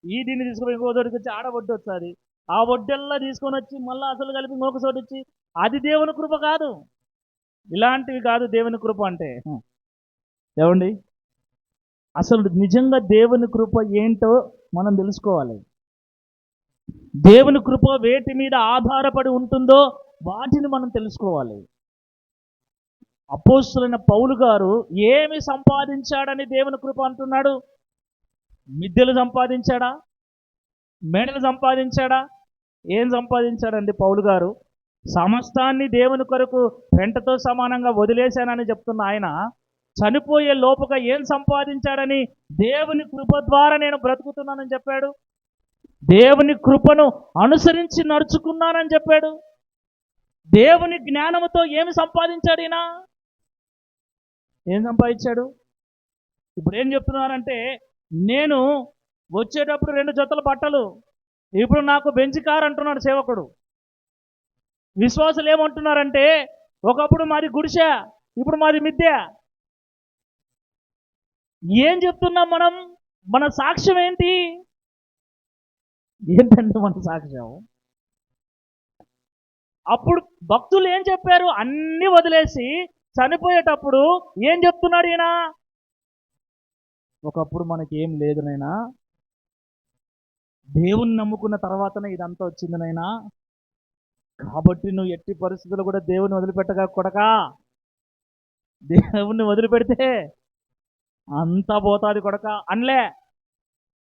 ఈ దీన్ని తీసుకుని ఇంకో చోటికి వచ్చి ఆడ వడ్డీ వస్తుంది, ఆ వడ్డెల్లా తీసుకొని వచ్చి మళ్ళీ అసలు కలిపి ఇంకొక చోటు ఇచ్చి, అది దేవుని కృప కాదు. ఇలాంటివి కాదు దేవుని కృప అంటే. ఏమండి, అసలు నిజంగా దేవుని కృప ఏంటో మనం తెలుసుకోవాలి. దేవుని కృప వేటి మీద ఆధారపడి ఉంటుందో వాటిని మనం తెలుసుకోవాలి. అపోస్తలుడైన పౌలు గారు ఏమి సంపాదించాడని దేవుని కృప అంటున్నాడు? మిద్దెలు సంపాదించాడా? మేడలు సంపాదించాడా? ఏం సంపాదించాడండి పౌలు గారు? సమస్తాన్ని దేవుని కొరకు వెంటతో సమానంగా వదిలేశానని చెప్తున్న ఆయన చనిపోయే లోపుగా ఏం సంపాదించాడని దేవుని కృప ద్వారా నేను బ్రతుకుతున్నానని చెప్పాడు. దేవుని కృపను అనుసరించి నడుచుకున్నానని చెప్పాడు. దేవుని జ్ఞానముతో ఏమి సంపాదించాడు ఈయన? ఏం సంపాదించాడు? ఇప్పుడు ఏం చెప్తున్నారంటే, నేను వచ్చేటప్పుడు 2 జతల బట్టలు, ఇప్పుడు నాకు బెంచ్ కార్ అంటున్నాడు సేవకుడు. విశ్వాసులు ఏమంటున్నారంటే, ఒకప్పుడు మాది గుడిసె, ఇప్పుడు మాది మిద్దె. ఏం చెప్తున్నాం మనం? మన సాక్ష్యం ఏంటి? ఏంటంటే మన సాక్ష్యం? అప్పుడు భక్తులు ఏం చెప్పారు? అన్నీ వదిలేసి చనిపోయేటప్పుడు ఏం చెప్తున్నాడు ఈయన? ఒకప్పుడు మనకి ఏం లేదు నైనా, దేవుణ్ణి నమ్ముకున్న తర్వాతనే ఇదంతా వచ్చింది నైనా, కాబట్టి నువ్వు ఎట్టి పరిస్థితులు కూడా దేవుని వదిలిపెట్టగా కొడకా. దేవుణ్ణి వదిలిపెడితే అంతా పోతాది కొడక అనలే.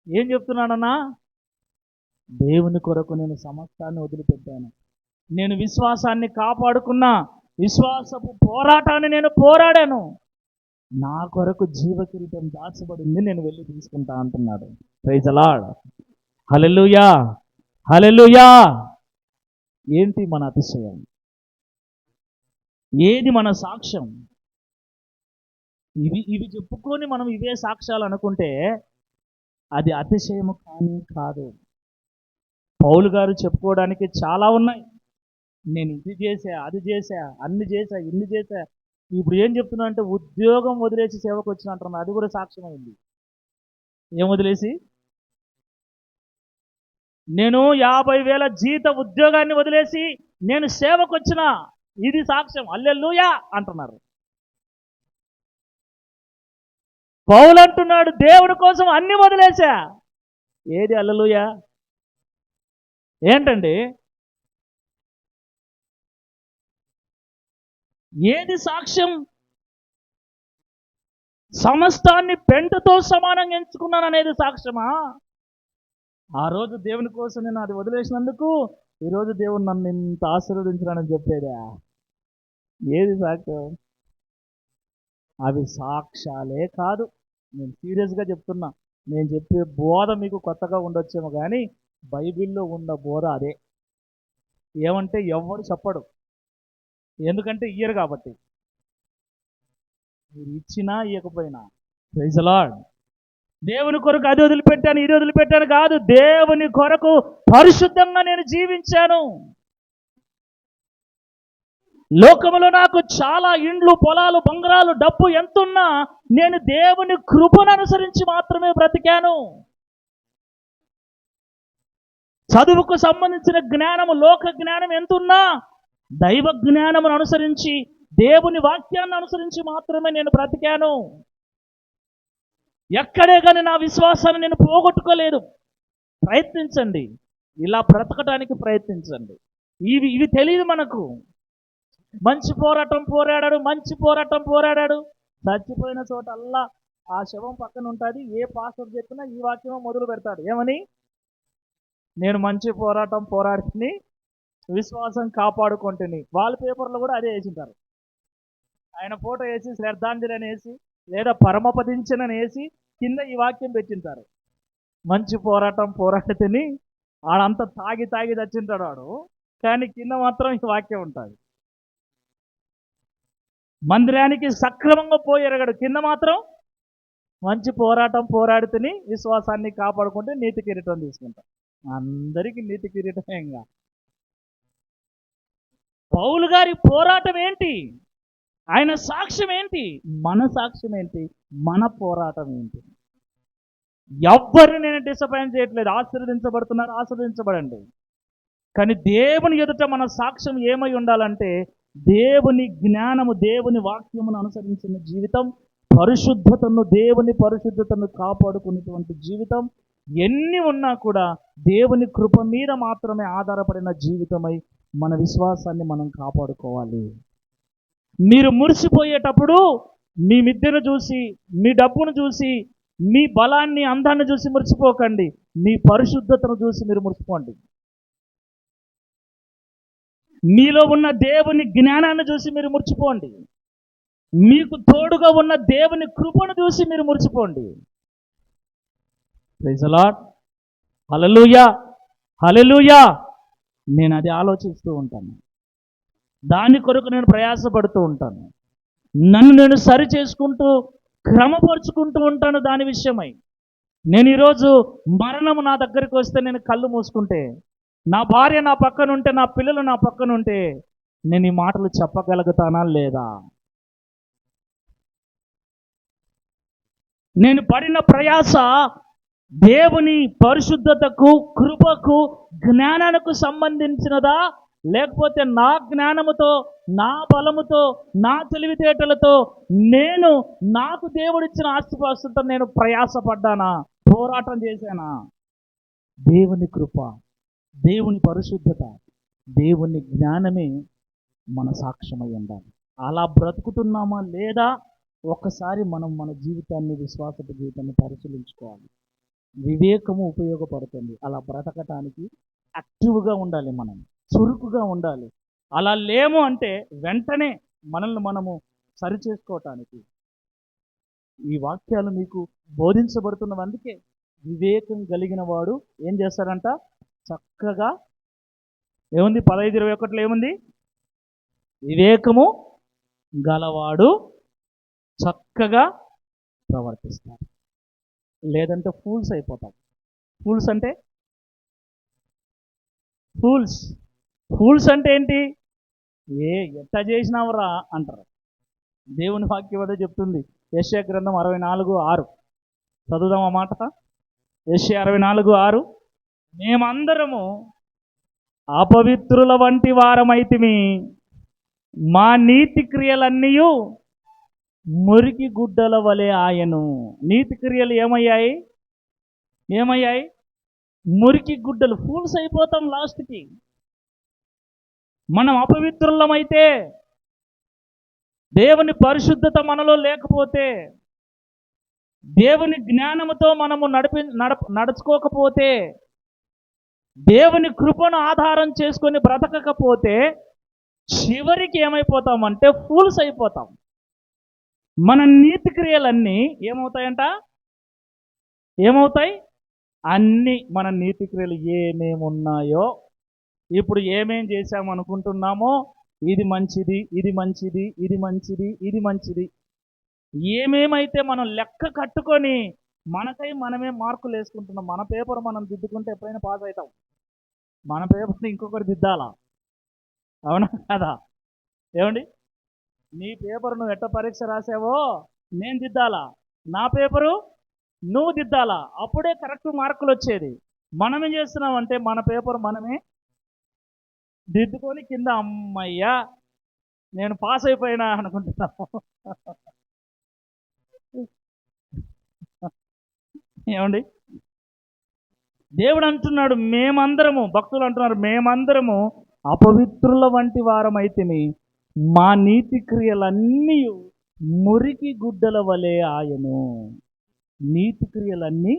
ఏం చెప్తున్నానన్నా? దేవుని కొరకు నేను సమస్తాన్ని వదిలిపెట్టాను, నేను విశ్వాసాన్ని కాపాడుకున్నా, విశ్వాసపు పోరాటాన్ని నేను పోరాడాను, నా కొరకు జీవ కిరీటం దాచబడింది, నేను వెళ్ళి తీసుకుంటా అంటున్నాడు. Praise the lord. Hallelujah, hallelujah. ఏంటి మన అతిశయం? ఏది మన సాక్ష్యం? ఇవి చెప్పుకొని మనం ఇవే సాక్ష్యాలు అనుకుంటే అది అతిశయము కానీ కాదు. పౌలు గారు చెప్పుకోవడానికి చాలా ఉన్నాయి. నేను ఇది చేశా, అది చేశా, అన్ని చేశా, ఇన్ని చేశా. ఇప్పుడు ఏం చెప్తున్నా అంటే, ఉద్యోగం వదిలేసి సేవకు వచ్చిన అంటున్నా. అది కూడా సాక్ష్యం అయింది. ఏం వదిలేసి? నేను 50,000 జీత ఉద్యోగాన్ని వదిలేసి నేను సేవకు వచ్చిన, ఇది సాక్ష్యం. హల్లెలూయా అంటున్నారు. పౌలు అంటున్నాడు, దేవుడి కోసం అన్ని వదిలేశా. ఏది హల్లెలూయా? ఏంటండి? ఏది సాక్ష్యం? సమస్తాన్ని పెంటతో సమానంగా ఎంచుకున్నాను అనేది సాక్ష్యమా? ఆ రోజు దేవుని కోసం నేను అది వదిలేసినందుకు ఈరోజు దేవుడు నన్ను ఇంత ఆశీర్వదించానని చెప్పేదా? ఏది సాక్ష్యం? అవి సాక్ష్యాలే కాదు. నేను సీరియస్గా చెప్తున్నా. నేను చెప్పే బోధ మీకు కొత్తగా ఉండొచ్చేమో కానీ బైబిల్లో ఉన్న బోధ అదే. ఏమంటే ఎవరు చెప్పడు, ఎందుకంటే ఇయ్యరు కాబట్టి. మీరు ఇచ్చినా ఇవ్వకపోయినా. Praise the Lord. దేవుని కొరకు అది వదిలిపెట్టాను, ఇది వదిలిపెట్టాను కాదు. దేవుని కొరకు పరిశుద్ధంగా నేను జీవించాను. లోకములో నాకు చాలా ఇండ్లు, పొలాలు, బంగారాలు, డబ్బు ఎంతున్నా నేను దేవుని కృపను అనుసరించి మాత్రమే బ్రతికాను. చదువుకు సంబంధించిన జ్ఞానము, లోక జ్ఞానం ఎంతున్నా దైవ జ్ఞానమును అనుసరించి, దేవుని వాక్యాన్ని అనుసరించి మాత్రమే నేను బ్రతికాను. ఎక్కడే కానీ నా విశ్వాసాన్ని నేను పోగొట్టుకోలేదు. ప్రయత్నించండి, ఇలా బ్రతకడానికి ప్రయత్నించండి. ఇవి తెలియదు మనకు. మంచి పోరాటం పోరాడాడు, మంచి పోరాటం పోరాడాడు. చచ్చిపోయిన చోట అల్లా ఆ శవం పక్కన ఉంటుంది. ఏ పాస్టర్ చెప్పినా ఈ వాక్యం మొదలు పెడతాడు. ఏమని? నేను మంచి పోరాటం పోరాడిని, విశ్వాసం కాపాడుకుంటుని. వాల్ పేపర్లో కూడా అదే వేసింటారు. ఆయన ఫోటో వేసి శ్రద్ధాంజలి అని వేసి, లేదా పరమపదించనని వేసి కింద ఈ వాక్యం పెట్టింటారు. మంచి పోరాటం పోరాడితేని ఆడంతా తాగి తాగి చచ్చింటాడు వాడు, కానీ కింద మాత్రం ఈ వాక్యం ఉంటుంది. మందిరానికి సక్రమంగా పోయి ఎరగడు, కింద మాత్రం మంచి పోరాటం పోరాడితేని విశ్వాసాన్ని కాపాడుకుంటే నీతి కిరీటం తీసుకుంటాం. అందరికీ నీతి కిరీటమే. ఇంకా పౌలు గారి పోరాటం ఏంటి? ఆయన సాక్ష్యం ఏంటి? మన సాక్ష్యం ఏంటి? మన పోరాటం ఏంటి? ఎవ్వరిని నేను డిసప్పాయింట్ చేయట్లేదు. ఆశీర్వదించబడుతున్నారు, ఆశీర్వదించబడండి. కానీ దేవుని ఎదుట మన సాక్ష్యం ఏమై ఉండాలంటే దేవుని జ్ఞానము, దేవుని వాక్యమును అనుసరించిన జీవితం, పరిశుద్ధతను, దేవుని పరిశుద్ధతను కాపాడుకునేటువంటి జీవితం, ఎన్ని ఉన్నా కూడా దేవుని కృప మీద మాత్రమే ఆధారపడిన జీవితమై మన విశ్వాసాన్ని మనం కాపాడుకోవాలి. మీరు మురిసిపోయేటప్పుడు మీ మిద్దెను చూసి, మీ డబ్బును చూసి, మీ బలాన్ని, అందాన్ని చూసి మురిసిపోకండి. మీ పరిశుద్ధతను చూసి మీరు మురిసిపోండి. మీలో ఉన్న దేవుని జ్ఞానాన్ని చూసి మీరు మురిసిపోండి. మీకు తోడుగా ఉన్న దేవుని కృపను చూసి మీరు మురిసిపోండి. Praise the lord. Hallelujah, hallelujah. నేను అది ఆలోచిస్తూ ఉంటాను. దాని కొరకు నేను ప్రయాసపడుతూ ఉంటాను. నన్ను నేను సరి చేసుకుంటూ, క్రమపరుచుకుంటూ ఉంటాను దాని విషయమై. నేను ఈరోజు మరణము నా దగ్గరికి వస్తే నేను కళ్ళు మూసుకుంటే, నా భార్య నా పక్కన ఉంటే, నా పిల్లలు నా పక్కన ఉంటే, నేను ఈ మాటలు చెప్పగలుగుతానా లేదా? నేను పడిన ప్రయాస దేవుని పరిశుద్ధతకు, కృపకు, జ్ఞానానికి సంబంధించినదా, లేకపోతే నా జ్ఞానముతో, నా బలముతో, నా తెలివితేటలతో, నేను నాకు దేవుడిచ్చిన ఆస్తిపాస్తులతో నేను ప్రయాసపడ్డానా, పోరాటం చేశానా? దేవుని కృప, దేవుని పరిశుద్ధత, దేవుని జ్ఞానమే మన సాక్ష్యమై ఉండాలి. అలా బ్రతుకుతున్నామా లేదా ఒక్కసారి మనం మన జీవితాన్ని, విశ్వాసపు జీవితాన్ని పరిశీలించుకోవాలి. వివేకము ఉపయోగపడుతుంది. అలా బ్రతకటానికి యాక్టివ్గా ఉండాలి, మనం చురుకుగా ఉండాలి. అలా లేము అంటే వెంటనే మనల్ని మనము సరిచేసుకోవటానికి ఈ వాక్యాలు మీకు బోధించబడుతున్నవి. అందుకే వివేకం కలిగిన వాడు ఏం చేస్తాడంట? చక్కగా ఏముంది? 15:21 ఏముంది? వివేకము గలవాడు చక్కగా ప్రవర్తిస్తాడు. లేదంటే ఫూల్స్ అయిపోతాడు. ఫూల్స్ అంటే ఫూల్స్ అంటే ఏంటి? ఎట్లా చేసినావురా అంటారు. దేవుని వాక్యం అదే చెప్తుంది. యెషయా గ్రంథం 64:6 చదువుదాం ఆ మాట. యెషయా 64:6, మేమందరము అపవిత్రుల వంటి వారమైతిమి, మా నీతి క్రియలన్నీ మురికి గుడ్డల వలె ఆయను. నీతి క్రియలు ఏమయ్యాయి? మురికి గుడ్డలు. ఫూల్స్ అయిపోతాం లాస్ట్కి. మనం అపవిత్రులమైతే, దేవుని పరిశుద్ధత మనలో లేకపోతే, దేవుని జ్ఞానముతో మనము నడుచుకోకపోతే, దేవుని కృపను ఆధారం చేసుకొని బ్రతకకపోతే, చివరికి ఏమైపోతామంటే ఫూల్స్ అయిపోతాం. మన నీతి క్రియలన్నీ ఏమవుతాయి? అన్నీ మన నీతి క్రియలు ఏమేమున్నాయో, ఇప్పుడు ఏమేం చేశామనుకుంటున్నామో, ఇది మంచిది, ఇది మంచిది, ఇది మంచిది, ఇది మంచిది, ఏమేమైతే మనం లెక్క కట్టుకొని మనకై మనమే మార్కులు వేసుకుంటున్నాం. మన పేపర్ మనం దిద్దుకుంటే ఎప్పుడైనా పాస్ అవుతాం. మన పేపర్ని ఇంకొకటి దిద్దాలా? అవునా కదా? ఏమండి? నీ పేపర్ నువ్వు ఎట్ట పరీక్ష రాసావో నేను దిద్దాలా, నా పేపరు నువ్వు దిద్దాలా, అప్పుడే కరెక్ట్ మార్కులు వచ్చేది. మనం ఏం చేస్తున్నామంటే మన పేపర్ మనమే దిద్దుకొని కింద అమ్మయ్యా నేను పాస్ అయిపోయినా అనుకుంటున్నాము. ఏమండి? దేవుడు అంటున్నాడు మేమందరము, భక్తులు అంటున్నారు మేమందరము అపవిత్రుల వంటి వారమైతిమి, మా నీతి క్రియలన్నీ మురికి గుడ్డల వలె ఆయను. నీతి క్రియలన్నీ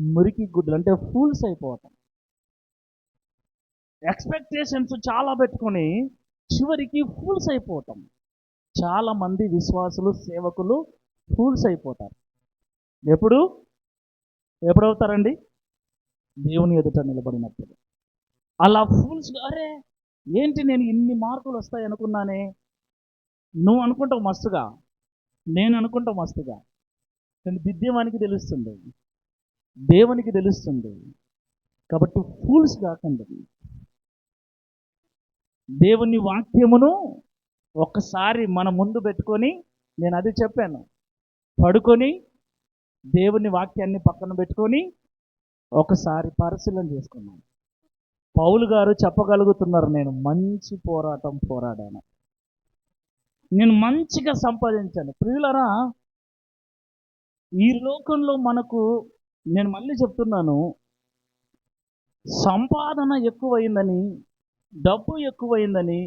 మురికి గుడ్డలు అంటే ఫూల్స్ అయిపోతాం. ఎక్స్పెక్టేషన్స్ చాలా పెట్టుకొని చివరికి ఫూల్స్ అయిపోతాం. చాలామంది విశ్వాసులు, సేవకులు ఫూల్స్ అయిపోతారు. ఎప్పుడవుతారండి? దేవుని ఎదుట నిలబడినప్పుడు. అలా ఫూల్స్, అరే ఏంటి నేను ఇన్ని మార్కులు వస్తాయి అనుకున్నానే. నువ్వు అనుకుంటావు మస్తుగా, నేను అనుకుంటావు మస్తుగా, కానీ దిద్దేవానికి తెలుస్తుంది, దేవునికి తెలుస్తుంది. కాబట్టి ఫూల్స్ కాకండి. దేవుని వాక్యమును ఒక్కసారి మన ముందు పెట్టుకొని, నేను అది చెప్పాను, పడుకొని దేవుని వాక్యాన్ని పక్కన పెట్టుకొని ఒకసారి పరిశీలన చేసుకున్నాను. పౌలు గారు చెప్పగలుగుతున్నారు, నేను మంచి పోరాటం పోరాడాను, నేను మంచిగా సంపాదించాను. ప్రియులరా, ఈ లోకంలో మనకు, నేను మళ్ళీ చెప్తున్నాను, సంపాదన ఎక్కువైందని, డబ్బు ఎక్కువైందని,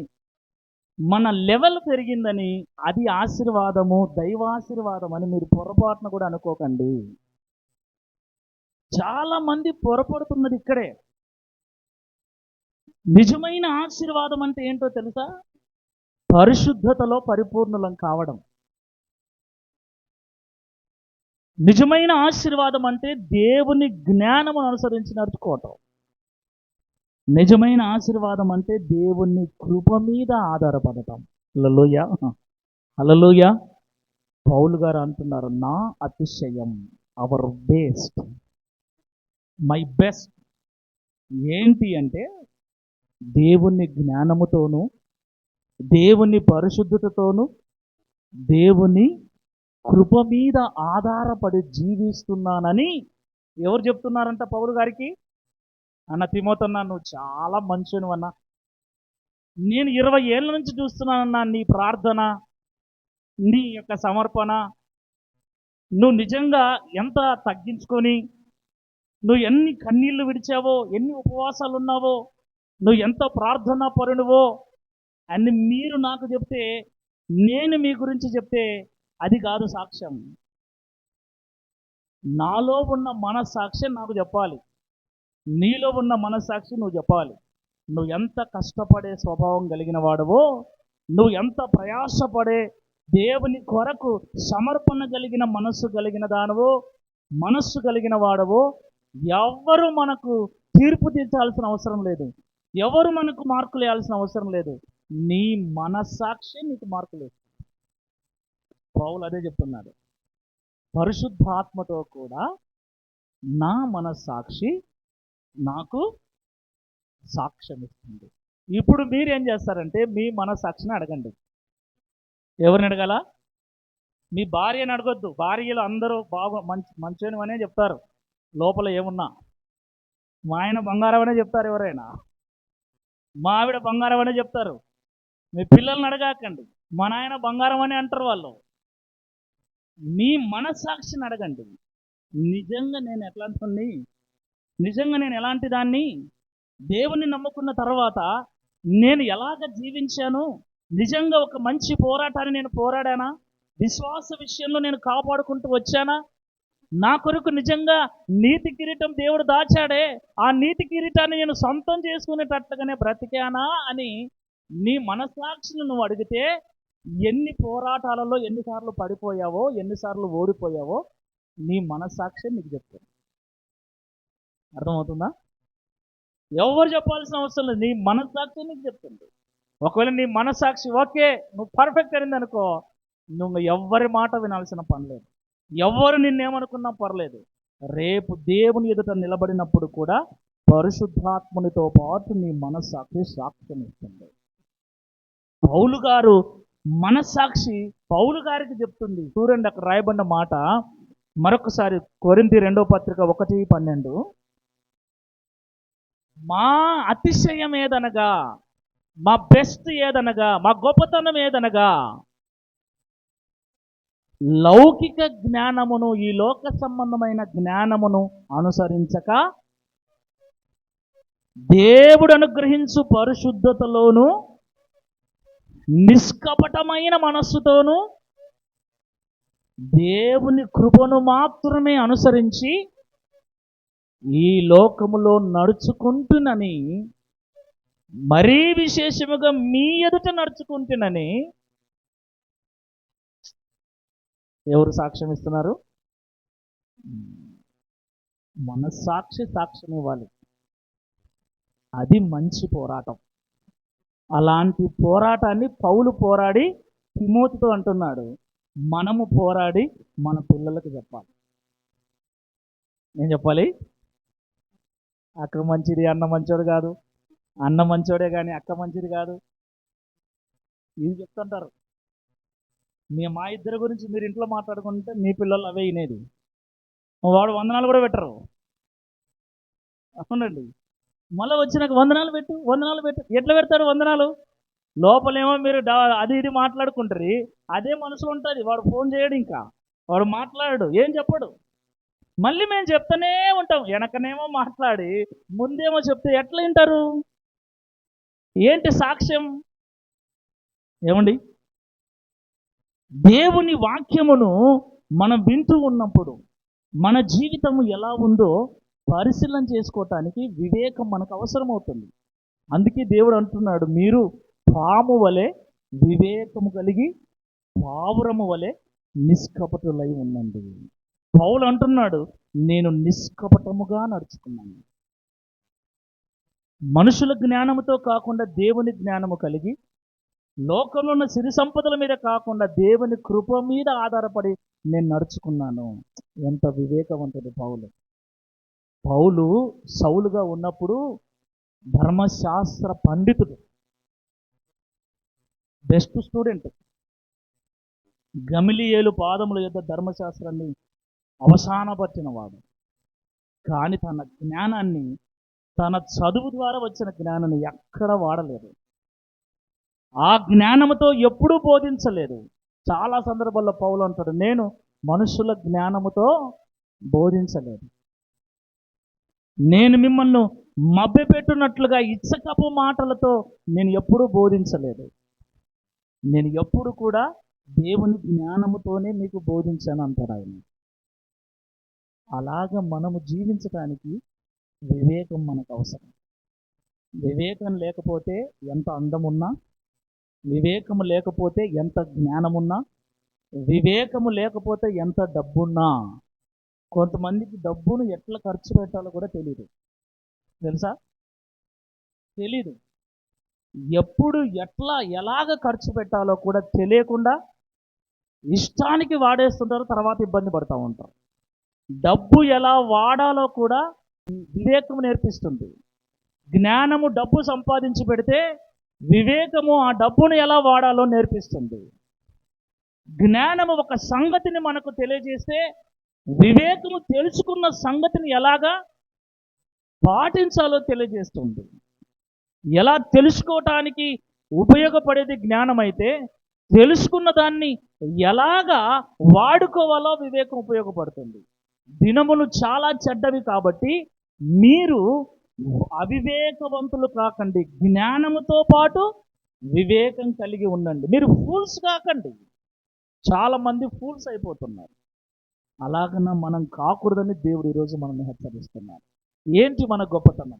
మన లెవెల్ పెరిగిందని అది ఆశీర్వాదము, దైవాశీర్వాదం అని మీరు పొరపాటున కూడా అనుకోకండి. చాలా మంది పొరపడుతున్నది ఇక్కడే. నిజమైన ఆశీర్వాదం అంటే ఏంటో తెలుసా? పరిశుద్ధతలో పరిపూర్ణులం కావడం. నిజమైన ఆశీర్వాదం అంటే దేవుని జ్ఞానమును అనుసరించి నడుచుకోవటం. నిజమైన ఆశీర్వాదం అంటే దేవుని కృప మీద ఆధారపడటం. హల్లెలూయా, హల్లెలూయా. పౌలు గారు అంటున్నారు, నా అతిశయం, అవర్ బెస్ట్, మై బెస్ట్ ఏంటి అంటే దేవుని జ్ఞానముతోనూ, దేవుని పరిశుద్ధతతోనూ, దేవుని కృప మీద ఆధారపడి జీవిస్తున్నానని ఎవరు చెప్తున్నారంట పౌలు గారికి? అన్న తిమోతన్నా, నువ్వు చాలా మంచిను అన్నా, నేను 20 ఏళ్ళ నుంచి చూస్తున్నానన్నా నీ ప్రార్థన, నీ యొక్క సమర్పణ, నువ్వు నిజంగా ఎంత తగ్గించుకొని, నువ్వు ఎన్ని కన్నీళ్లు విడిచావో, ఎన్ని ఉపవాసాలు ఉన్నావో, నువ్వు ఎంత ప్రార్థనా పరునివో అని మీరు నాకు చెప్తే, నేను మీ గురించి చెప్తే అది కాదు సాక్ష్యం. నాలో ఉన్న మనస్సాక్షి నాకు చెప్పాలి, నీలో ఉన్న మనస్సాక్షి నువ్వు చెప్పాలి. నువ్వు ఎంత కష్టపడే స్వభావం కలిగిన వాడవో, నువ్వు ఎంత ప్రయాసపడే దేవుని కొరకు సమర్పణ కలిగిన మనస్సు కలిగిన దానవో, మనస్సు కలిగిన వాడవో, ఎవరు మనకు తీర్పు తీర్చాల్సిన అవసరం లేదు, ఎవరు మనకు మార్కులు వేయాల్సిన అవసరం లేదు. నీ మనస్సాక్షి నీకు మార్కులు వేస్తుంది. పౌలు అదే చెప్తున్నాడు, పరిశుద్ధాత్మతో కూడా నా మనస్సాక్షి నాకు సాక్ష్యం ఇస్తుంది. ఇప్పుడు మీరు ఏం చేస్తారంటే, మీ మనస్సాక్షిని అడగండి. ఎవరిని అడగాల? మీ భార్యని అడగొద్దు. భార్యలు అందరూ మంచిని అనే చెప్తారు, లోపల ఏమున్నా. మా ఆయన బంగారం అనే చెప్తారు ఎవరైనా, మా ఆవిడ బంగారం అనే చెప్తారు. మీ పిల్లల్ని అడగాకండి, మా నాయన బంగారం అనే అంటారు వాళ్ళు. మీ మనస్సాక్షిని అడగండి, నిజంగా నేను ఎట్లాంటి, నిజంగా నేను ఎలాంటి దాన్ని, దేవుని నమ్ముకున్న తర్వాత నేను ఎలాగ జీవించాను, నిజంగా ఒక మంచి పోరాటాన్ని నేను పోరాడానా, విశ్వాస విషయంలో నేను కాపాడుకుంటూ వచ్చానా, నా కొరకు నిజంగా నీతి కిరీటం దేవుడు దాచాడే, ఆ నీతి కిరీటాన్ని నేను సొంతం చేసుకునేటట్టుగానే బ్రతికానా అని నీ మనస్సాక్షిని నువ్వు అడిగితే, ఎన్ని పోరాటాలలో ఎన్నిసార్లు పడిపోయావో, ఎన్నిసార్లు ఓడిపోయావో నీ మనస్సాక్షి నీకు చెప్తుంది. అర్థమవుతుందా? ఎవరు చెప్పాల్సిన అవసరం లేదు, నీ మనస్సాక్షి నీకు చెప్తుంది. ఒకవేళ నీ మనస్సాక్షి ఓకే, నువ్వు పర్ఫెక్ట్ అయింది అనుకో, నువ్వు ఎవరి మాట వినాల్సిన పని లేదు, ఎవరు నిన్నేమనుకున్నా పర్లేదు. రేపు దేవుని ఎదుట నిలబడినప్పుడు కూడా పరిశుద్ధాత్మునితో పాటు నీ మనస్సాక్షి సాక్ష్యం ఇస్తుంది. పౌలు గారు మనస్సాక్షి పౌలు గారికి చెప్తుంది. చూడండి, అక్కడ రాయబడిన మాట మరొకసారి, కొరింథీ 2:1-12. మా అతిశయం ఏదనగా, మా బెస్ట్ ఏదనగా, మా గొప్పతనం ఏదనగా, లౌకిక జ్ఞానమును, ఈ లోక సంబంధమైన జ్ఞానమును అనుసరించక దేవుడు అనుగ్రహించు పరిశుద్ధతలోను నిష్కపటమైన మనస్సుతోను దేవుని కృపను మాత్రమే అనుసరించి ఈ లోకములో నడుచుకుంటునని, మరీ విశేషముగా మీ ఎదుట నడుచుకుంటునని ఎవరు సాక్ష్యం ఇస్తున్నారు? మనస్సాక్షి సాక్ష్యం ఇవ్వాలి. అది మంచి పోరాటం. అలాంటి పోరాటాన్ని పౌలు పోరాడి తిమోతితో అంటున్నాడు, మనము పోరాడి మన పిల్లలకు చెప్పాలి. ఏం చెప్పాలి? అక్క మంచిది, అన్న మంచోడు కాదు, అన్న మంచోడే కానీ అక్క మంచిది కాదు. ఇది చెప్తుంటారు. మా ఇద్దరి గురించి మీరు ఇంట్లో మాట్లాడుకుంటే మీ పిల్లలు అవే వినేది. వాడు వందనాలు కూడా పెట్టరు. అవునండి. మళ్ళీ వచ్చినాక వందనాలు పెట్టు. ఎట్లా పెడతాడు వందనాలు? లోపలేమో మీరు అది ఇది మాట్లాడుకుంటారు, అదే మనసులో ఉంటుంది. వాడు ఫోన్ చేయడు, ఇంకా వాడు మాట్లాడు, ఏం చెప్పడు. మళ్ళీ మేము చెప్తానే ఉంటాం. వెనకనేమో మాట్లాడి ముందేమో చెప్తే ఎట్లా వింటారు? ఏంటి సాక్ష్యం? ఏమండి, దేవుని వాక్యమును మనం వింటూ ఉన్నప్పుడు మన జీవితము ఎలా ఉందో పరిశీలన చేసుకోవటానికి వివేకం మనకు అవసరమవుతుంది. అందుకే దేవుడు అంటున్నాడు, మీరు పాము వలె వివేకము కలిగి పావురము వలె నిష్కపటులై ఉండండి. పౌలు అంటున్నాడు, నేను నిష్కపటముగా నడుచుకున్నాను. మనుషుల జ్ఞానముతో కాకుండా దేవుని జ్ఞానము కలిగి, లోకంలో ఉన్న సిరి సంపదల మీద కాకుండా దేవుని కృప మీద ఆధారపడి నేను నడుచుకున్నాను. ఎంత వివేకవంతుడు పౌలు. పౌలు సౌలుగా ఉన్నప్పుడు ధర్మశాస్త్ర పండితుడు, బెస్ట్ స్టూడెంట్. గమలీయేలు పాదముల యొద్ద ధర్మశాస్త్రాన్ని అవసానపరిచిన వాడు. కానీ తన జ్ఞానాన్ని, తన చదువు ద్వారా వచ్చిన జ్ఞానాన్ని ఎక్కడ వాడలేదు. ఆ జ్ఞానముతో ఎప్పుడూ బోధించలేదు. చాలా సందర్భాల్లో పౌలు అంటాడు, నేను మనుషుల జ్ఞానముతో బోధించలేదు. నేను మిమ్మల్ని మభ్యపెట్టున్నట్లుగా ఇచ్చకపు మాటలతో నేను ఎప్పుడూ బోధించలేదు. నేను ఎప్పుడు కూడా దేవుని జ్ఞానముతోనే మీకు బోధించాను అంటాడు ఆయన. అలాగ మనము జీవించడానికి వివేకం మనకు అవసరం. వివేకం లేకపోతే ఎంత అందమున్నా, వివేకము లేకపోతే ఎంత జ్ఞానమున్నా, వివేకము లేకపోతే ఎంత డబ్బున్నా, కొంతమందికి డబ్బును ఎట్లా ఖర్చు పెట్టాలో కూడా తెలియదు. తెలుసా? తెలీదు. ఎప్పుడు ఎలాగ ఖర్చు పెట్టాలో కూడా తెలియకుండా ఇష్టానికి వాడేస్తుంటారు, తర్వాత ఇబ్బంది పడుతూ ఉంటారు. డబ్బు ఎలా వాడాలో కూడా వివేకం నేర్పిస్తుంది. జ్ఞానము డబ్బు సంపాదించి పెడితే వివేకము ఆ డబ్బును ఎలా వాడాలో నేర్పిస్తుంది. జ్ఞానము ఒక సంగతిని మనకు తెలియజేస్తే వివేకము తెలుసుకున్న సంగతిని ఎలాగా పాటించాలో తెలియజేస్తుంది. ఎలా తెలుసుకోవటానికి ఉపయోగపడేది జ్ఞానం అయితే, తెలుసుకున్న దాన్ని ఎలాగా వాడుకోవాలో వివేకం ఉపయోగపడుతుంది. దినములు చాలా చెడ్డవి కాబట్టి మీరు అవివేకవంతులు కాకండి, జ్ఞానముతో పాటు వివేకం కలిగి ఉండండి. మీరు ఫూల్స్ కాకండి. చాలామంది ఫూల్స్ అయిపోతున్నారు. అలాగన మనం కాకూడదని దేవుడు ఈరోజు మనల్ని హెచ్చరిస్తున్నారు. ఏంటి మన గొప్పతనం?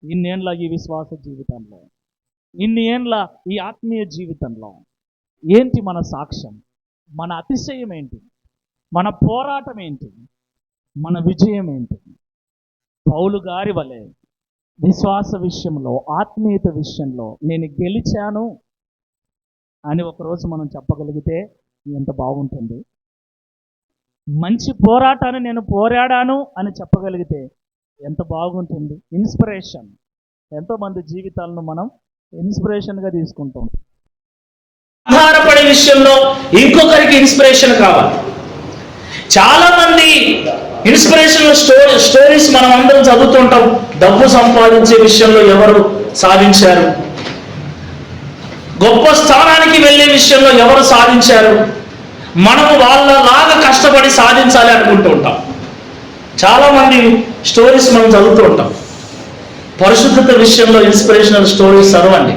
ఇన్నేళ్ళ ఈ విశ్వాస జీవితంలో, ఇన్ని ఏండ్ల ఈ ఆత్మీయ జీవితంలో ఏంటి మన సాక్ష్యం? మన అతిశయం ఏంటి? మన పోరాటం ఏంటి? మన విజయం ఏంటి? పౌలు గారి వలె విశ్వాస విషయంలో, ఆత్మీయత విషయంలో నేను గెలిచాను అని ఒకరోజు మనం చెప్పగలిగితే ఎంత బాగుంటుంది. మంచి పోరాటాన్ని నేను పోరాడాను అని చెప్పగలిగితే ఎంత బాగుంటుంది. ఇన్స్పిరేషన్. ఎంతోమంది జీవితాలను మనం ఇన్స్పిరేషన్గా తీసుకుంటాం. ఆధారపడే విషయంలో ఇంకొకరికి ఇన్స్పిరేషన్ కావాలి. చాలా మంది ఇన్స్పిరేషనల్ స్టోరీస్ మనం అందరం చదువుతుంటాం. డబ్బు సంపాదించే విషయంలో ఎవరు సాధించారు, గొప్ప స్థానానికి వెళ్ళే విషయంలో ఎవరు సాధించారు, మనము వాళ్ళలాగా కష్టపడి సాధించాలి అనుకుంటూ ఉంటాం. చాలామంది స్టోరీస్ మనం చదువుతూ ఉంటాం. పరిశుద్ధత విషయంలో ఇన్స్పిరేషనల్ స్టోరీస్ చదవండి.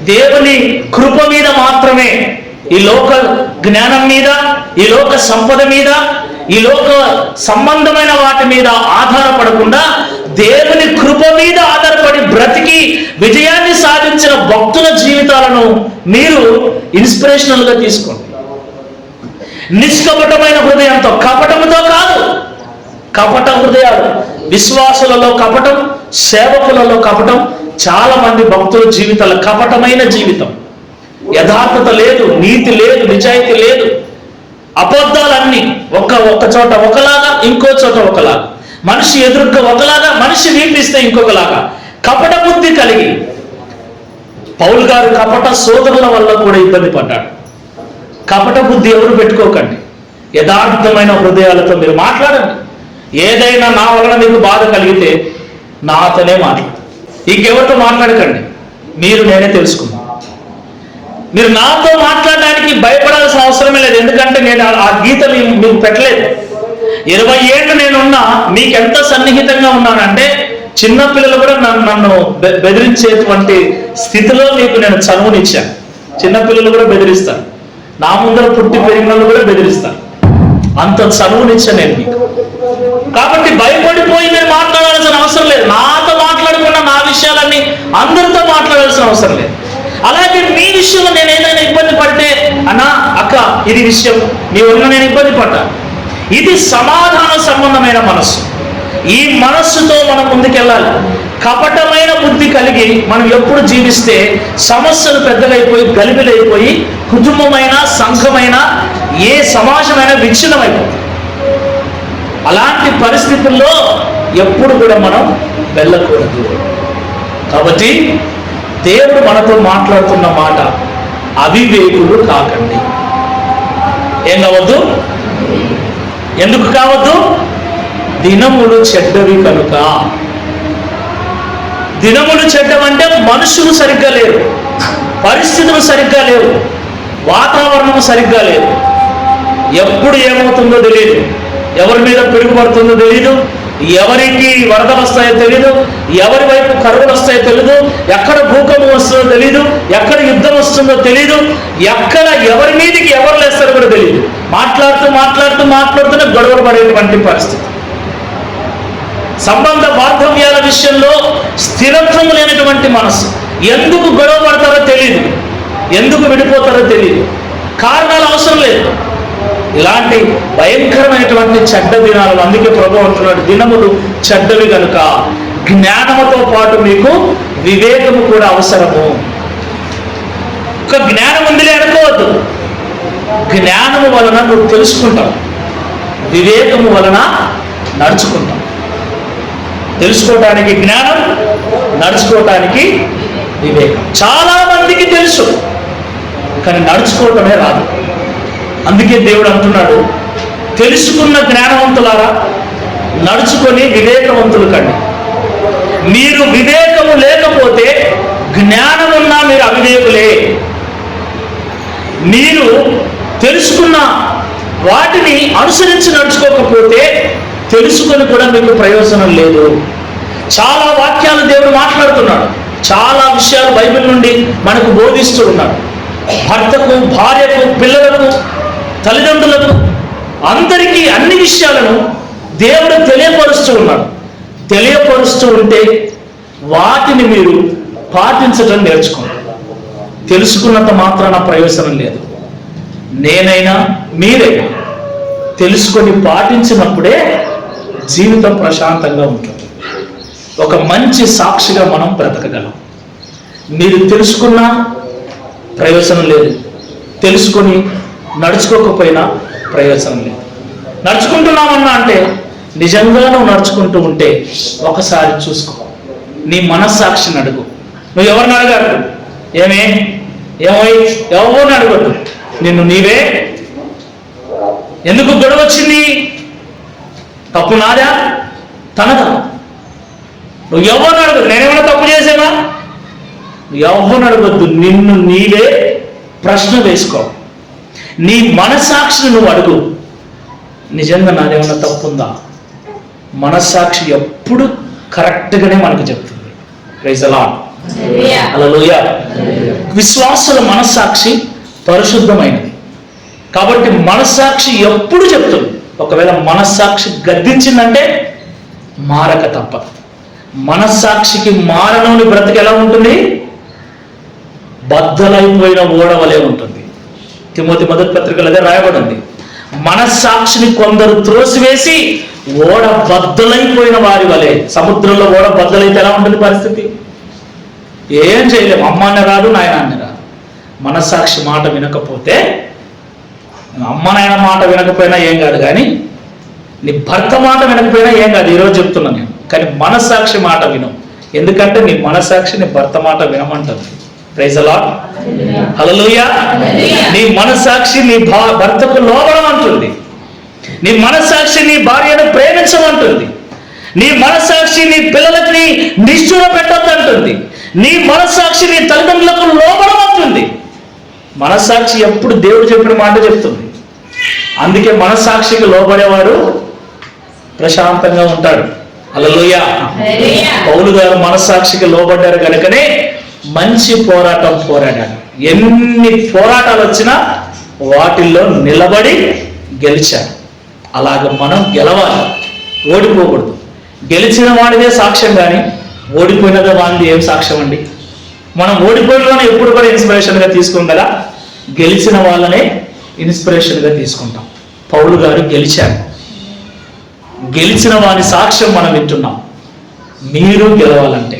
దేవుని కృప మీద మాత్రమే, ఈ లోక జ్ఞానం మీద, ఈ లోక సంపద మీద, ఈ లోక సంబంధమైన వాటి మీద ఆధారపడకుండా దేవుని కృప మీద ఆధారపడి బ్రతికి విజయాన్ని సాధించిన భక్తుల జీవితాలను మీరు ఇన్స్పిరేషనల్గా తీసుకోండి. నిష్కపటమైన హృదయంతో, కపటముతో కాదు. కపట హృదయాలు, విశ్వాసులలో కపటం, సేవకులలో కపటం. చాలా మంది భక్తుల జీవితాల కపటమైన జీవితం. యథార్థత లేదు, నీతి లేదు, నిజాయితీ లేదు. అబద్ధాలన్నీ ఒక్క చోట ఒకలాగా, ఇంకో చోట ఒకలాగా. మనిషి ఎదురుగా ఒకలాగా, మనిషి వీపిస్తే ఇంకొకలాగా. కపట బుద్ధి కలిగి పౌలు గారు కపట సోదరుల వల్ల కూడా ఇబ్బంది పడ్డాడు. కపట బుద్ధి ఎవరు పెట్టుకోకండి. యథార్థమైన హృదయాలతో మీరు మాట్లాడండి. ఏదైనా నా వలన మీకు బాధ కలిగితే నాతోనే మాట్లాడు, ఇంకెవరితో మాట్లాడకండి. మీరు నేనే తెలుసుకున్నాను. మీరు నాతో మాట్లాడడానికి భయపడాల్సిన అవసరమే లేదు. ఎందుకంటే నేను ఆ గీతలు మీకు పెట్టలేదు. 20 ఏళ్ళు నేనున్నా మీకు ఎంత సన్నిహితంగా ఉన్నానంటే చిన్నపిల్లలు కూడా నన్ను బెదిరించేటువంటి స్థితిలో మీకు నేను చనువునిచ్చాను. చిన్నపిల్లలు కూడా బెదిరిస్తారు, నా ముందర పుట్టి పెరిగిన వాళ్ళు కూడా బెదిరిస్తారు. అంత చనువునిచ్చాను నేను మీకు. కాబట్టి భయపడిపోయి నేను మాట్లాడాల్సిన అవసరం లేదు. నాతో మాట్లాడకుండా నా విషయాలన్నీ అందరితో మాట్లాడాల్సిన అవసరం లేదు. అలాగే మీ విషయంలో నేను ఏదైనా ఇబ్బంది పడితే అన్నా అక్క ఇది విషయం మీ వల్ల నేను ఇబ్బంది పడ్డా, ఇది సమాధాన సంబంధమైన మనస్సు. ఈ మనస్సుతో మనం ముందుకెళ్ళాలి. కపటమైన బుద్ధి కలిగి మనం ఎప్పుడు జీవిస్తే సమస్యలు పెద్దలైపోయి గలిబిలైపోయి కుటుంబమైన సంఘమైన ఏ సమాజమైనా విచ్ఛిన్నమైపోతుంది. అలాంటి పరిస్థితుల్లో ఎప్పుడు కూడా మనం వెళ్ళకూడదు. కాబట్టి దేవుడు మనతో మాట్లాడుతున్న మాట, అవివేకులు కాకండి. ఏం కావద్దు? ఎందుకు కావద్దు? దినములు చెడ్డవి కనుక. దినములు చెడ్డవంటే మనుషులు సరిగ్గా లేరు, పరిస్థితులు సరిగ్గా లేవు, వాతావరణం సరిగ్గా లేదు. ఎప్పుడు ఏమవుతుందో తెలియదు, ఎవరి మీద పిడుగుపడుతుందో తెలియదు, ఎవరికి వరదలు వస్తాయో తెలీదు, ఎవరి వైపు కరువులు వస్తాయో తెలీదు, ఎక్కడ భూకంపం వస్తుందో తెలీదు, ఎక్కడ యుద్ధం వస్తుందో తెలీదు, ఎక్కడ ఎవరి మీదకి ఎవరు లేస్తారో కూడా తెలియదు. మాట్లాడుతూనే గొడవలు పడేటువంటి పరిస్థితి. సంబంధ బాంధవ్యాల విషయంలో స్థిరత్వం లేనటువంటి మనసు. ఎందుకు గొడవ పడతారో తెలియదు, ఎందుకు విడిపోతారో తెలియదు, కారణాలు అవసరం లేదు. ఇలాంటి భయంకరమైనటువంటి చెడ్డ దినాలు. అందుకే ప్రభువు అంటున్నాడు, దినములు చెడ్డవి కనుక జ్ఞానముతో పాటు మీకు వివేకము కూడా అవసరము. ఒక జ్ఞానం ఉందిలే అనుకోవద్దు. జ్ఞానము వలన నువ్వు తెలుసుకుంటావు, వివేకము వలన నడుచుకుంటావు. తెలుసుకోవటానికి జ్ఞానం, నడుచుకోవటానికి వివేకం. చాలా మందికి తెలుసు కానీ నడుచుకోవటమే రాదు. అందుకే దేవుడు అంటున్నాడు, తెలుసుకున్న జ్ఞానవంతులారా నడుచుకొని వివేకవంతులు కండి. మీరు వివేకము లేకపోతే జ్ఞానం ఉన్నా మీరు అవివేకులే. మీరు తెలుసుకున్న వాటిని అనుసరించి నడుచుకోకపోతే తెలుసుకొని కూడా మీకు ప్రయోజనం లేదు. చాలా వాక్యాలు దేవుడు మాట్లాడుతున్నాడు, చాలా విషయాలు బైబిల్ నుండి మనకు బోధిస్తూ ఉన్నాడు. భర్తకు, భార్యకు, పిల్లలకు, తల్లిదండ్రులకు, అందరికీ అన్ని విషయాలను దేవుడు తెలియపరుస్తూ ఉన్నాడు. తెలియపరుస్తూ ఉంటే వాటిని మీరు పాటించడం నేర్చుకోండి. తెలుసుకున్నంత మాత్రాన ప్రయోజనం లేదు. నేనైనా మీరైనా తెలుసుకొని పాటించినప్పుడే జీవితం ప్రశాంతంగా ఉంటుంది. ఒక మంచి సాక్షిగా మనం బ్రతకగలం. మీరు తెలుసుకున్నా ప్రయోజనం లేదు, తెలుసుకొని నడుచుకోకపోయినా ప్రయోజనం లేదు. నడుచుకుంటున్నామన్నా అంటే నిజంగా నువ్వు నడుచుకుంటూ ఉంటే ఒకసారి చూసుకో, నీ మనస్సాక్షిని అడుగు. నువ్వు ఎవరిని అడగారు? ఎవరిని అడగద్దు, నిన్ను నీవే. ఎందుకు గొడవ వచ్చింది? తప్పు నాదా తనదా? నువ్వు ఎవరిని అడగద్దు. నేనేమైనా తప్పు చేసానా? ఎవరిని అడగద్దు, నిన్ను నీవే ప్రశ్న వేసుకో. నీ మనస్సాక్షిని నువ్వు అడుగు, నిజంగా నాదేమన్నా తప్పు ఉందా? మనస్సాక్షి ఎప్పుడు కరెక్ట్గానే మనకు చెప్తుంది. Praise the lord. హల్లెలూయా. విశ్వాసుల మనస్సాక్షి పరిశుద్ధమైనది కాబట్టి మనస్సాక్షి ఎప్పుడు చెప్తుంది. ఒకవేళ మనస్సాక్షి గద్దించిందంటే మారక తప్పదు. మనస్సాక్షికి మారనోని బ్రతికి ఎలా ఉంటుంది? బద్దలైపోయిన ఓడవలే ఉంటుంది. తిమోతి మొదటి పత్రికలో అదే రాయబడింది. మనస్సాక్షిని కొందరు త్రోసివేసి ఓడ బద్దలైపోయిన వారి వలె. సముద్రంలో ఓడ బద్దలైతే ఎలా ఉంటుంది పరిస్థితి? ఏం చేయలేము. అమ్మ అన్న రాదు, నాయన అన్న రాదు. మనస్సాక్షి మాట వినకపోతే, అమ్మ నాయన మాట వినకపోయినా ఏం కాదు, కానీ నీ భర్త మాట వినకపోయినా ఏం కాదు. ఈరోజు చెప్తున్నా నేను. కానీ మనస్సాక్షి మాట విను. ఎందుకంటే నీ మనస్సాక్షి నీ భర్త మాట వినమంటుంది. Praise the lord. హల్లెలూయా. నీ మనస్సాక్షి నీ భర్తకు లోబడమంటుంది. నీ మనస్సాక్షి నీ భార్యను ప్రేమించమంటుంది. నీ మనస్సాక్షి నీ పిల్లలకి నిష్ఠూర పెట్టొద్దంటుంది. నీ మనస్సాక్షి నీ తల్లిదండ్రులకు లోబడమంటుంది. మనస్సాక్షి ఎప్పుడు దేవుడు చెప్పిన మాట చెప్తుంది. అందుకే మనస్సాక్షికి లోబడేవాడు ప్రశాంతంగా ఉంటాడు. హల్లెలూయా. పౌలు గారు మనస్సాక్షికి లోబడ్డారు కనుకనే మంచి పోరాటం పోరాడాడు. ఎన్ని పోరాటాలు వచ్చినా వాటిల్లో నిలబడి గెలిచాడు. అలాగ మనం గెలవాలి, ఓడిపోకూడదు. గెలిచిన వాడిదే సాక్ష్యం కానీ ఓడిపోయినదే వాడిది ఏం సాక్ష్యం అండి? మనం ఓడిపోయిన వాళ్ళని ఎప్పుడు కూడా ఇన్స్పిరేషన్గా తీసుకుంటాం కదా, గెలిచిన వాళ్ళనే ఇన్స్పిరేషన్గా తీసుకుంటాం. పౌలు గారు గెలిచారు. గెలిచిన వాని సాక్ష్యం మనం వింటున్నాం. మీరు గెలవాలంటే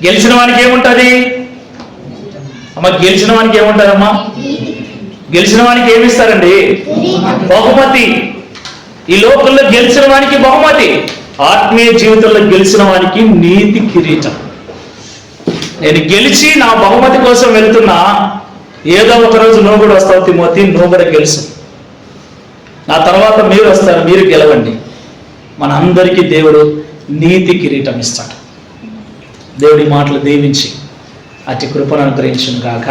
గెలిచిన వానికి ఏముంటుంది అమ్మా? గెలిచిన వానికి ఏముంటుందమ్మా? గెలిచిన వానికి ఏమిస్తారండి? బహుమతి. ఈ లోకంలో గెలిచిన వానికి బహుమతి, ఆత్మీయ జీవితంలో గెలిచిన వానికి నీతి కిరీటం. నేను గెలిచి నా బహుమతి కోసం వెళ్తున్నా, ఏదో ఒక రోజు నువ్వు కూడా వస్తావు తిమోతి, నువ్వు కూడా గెలుసు. నా తర్వాత మీరు వస్తారు, మీరు గెలవండి. మన అందరికీ దేవుడు నీతి కిరీటం ఇస్తాడు. దేవుడి మాటలు దీవించి అతి కృపను అనుగ్రహించును గాక.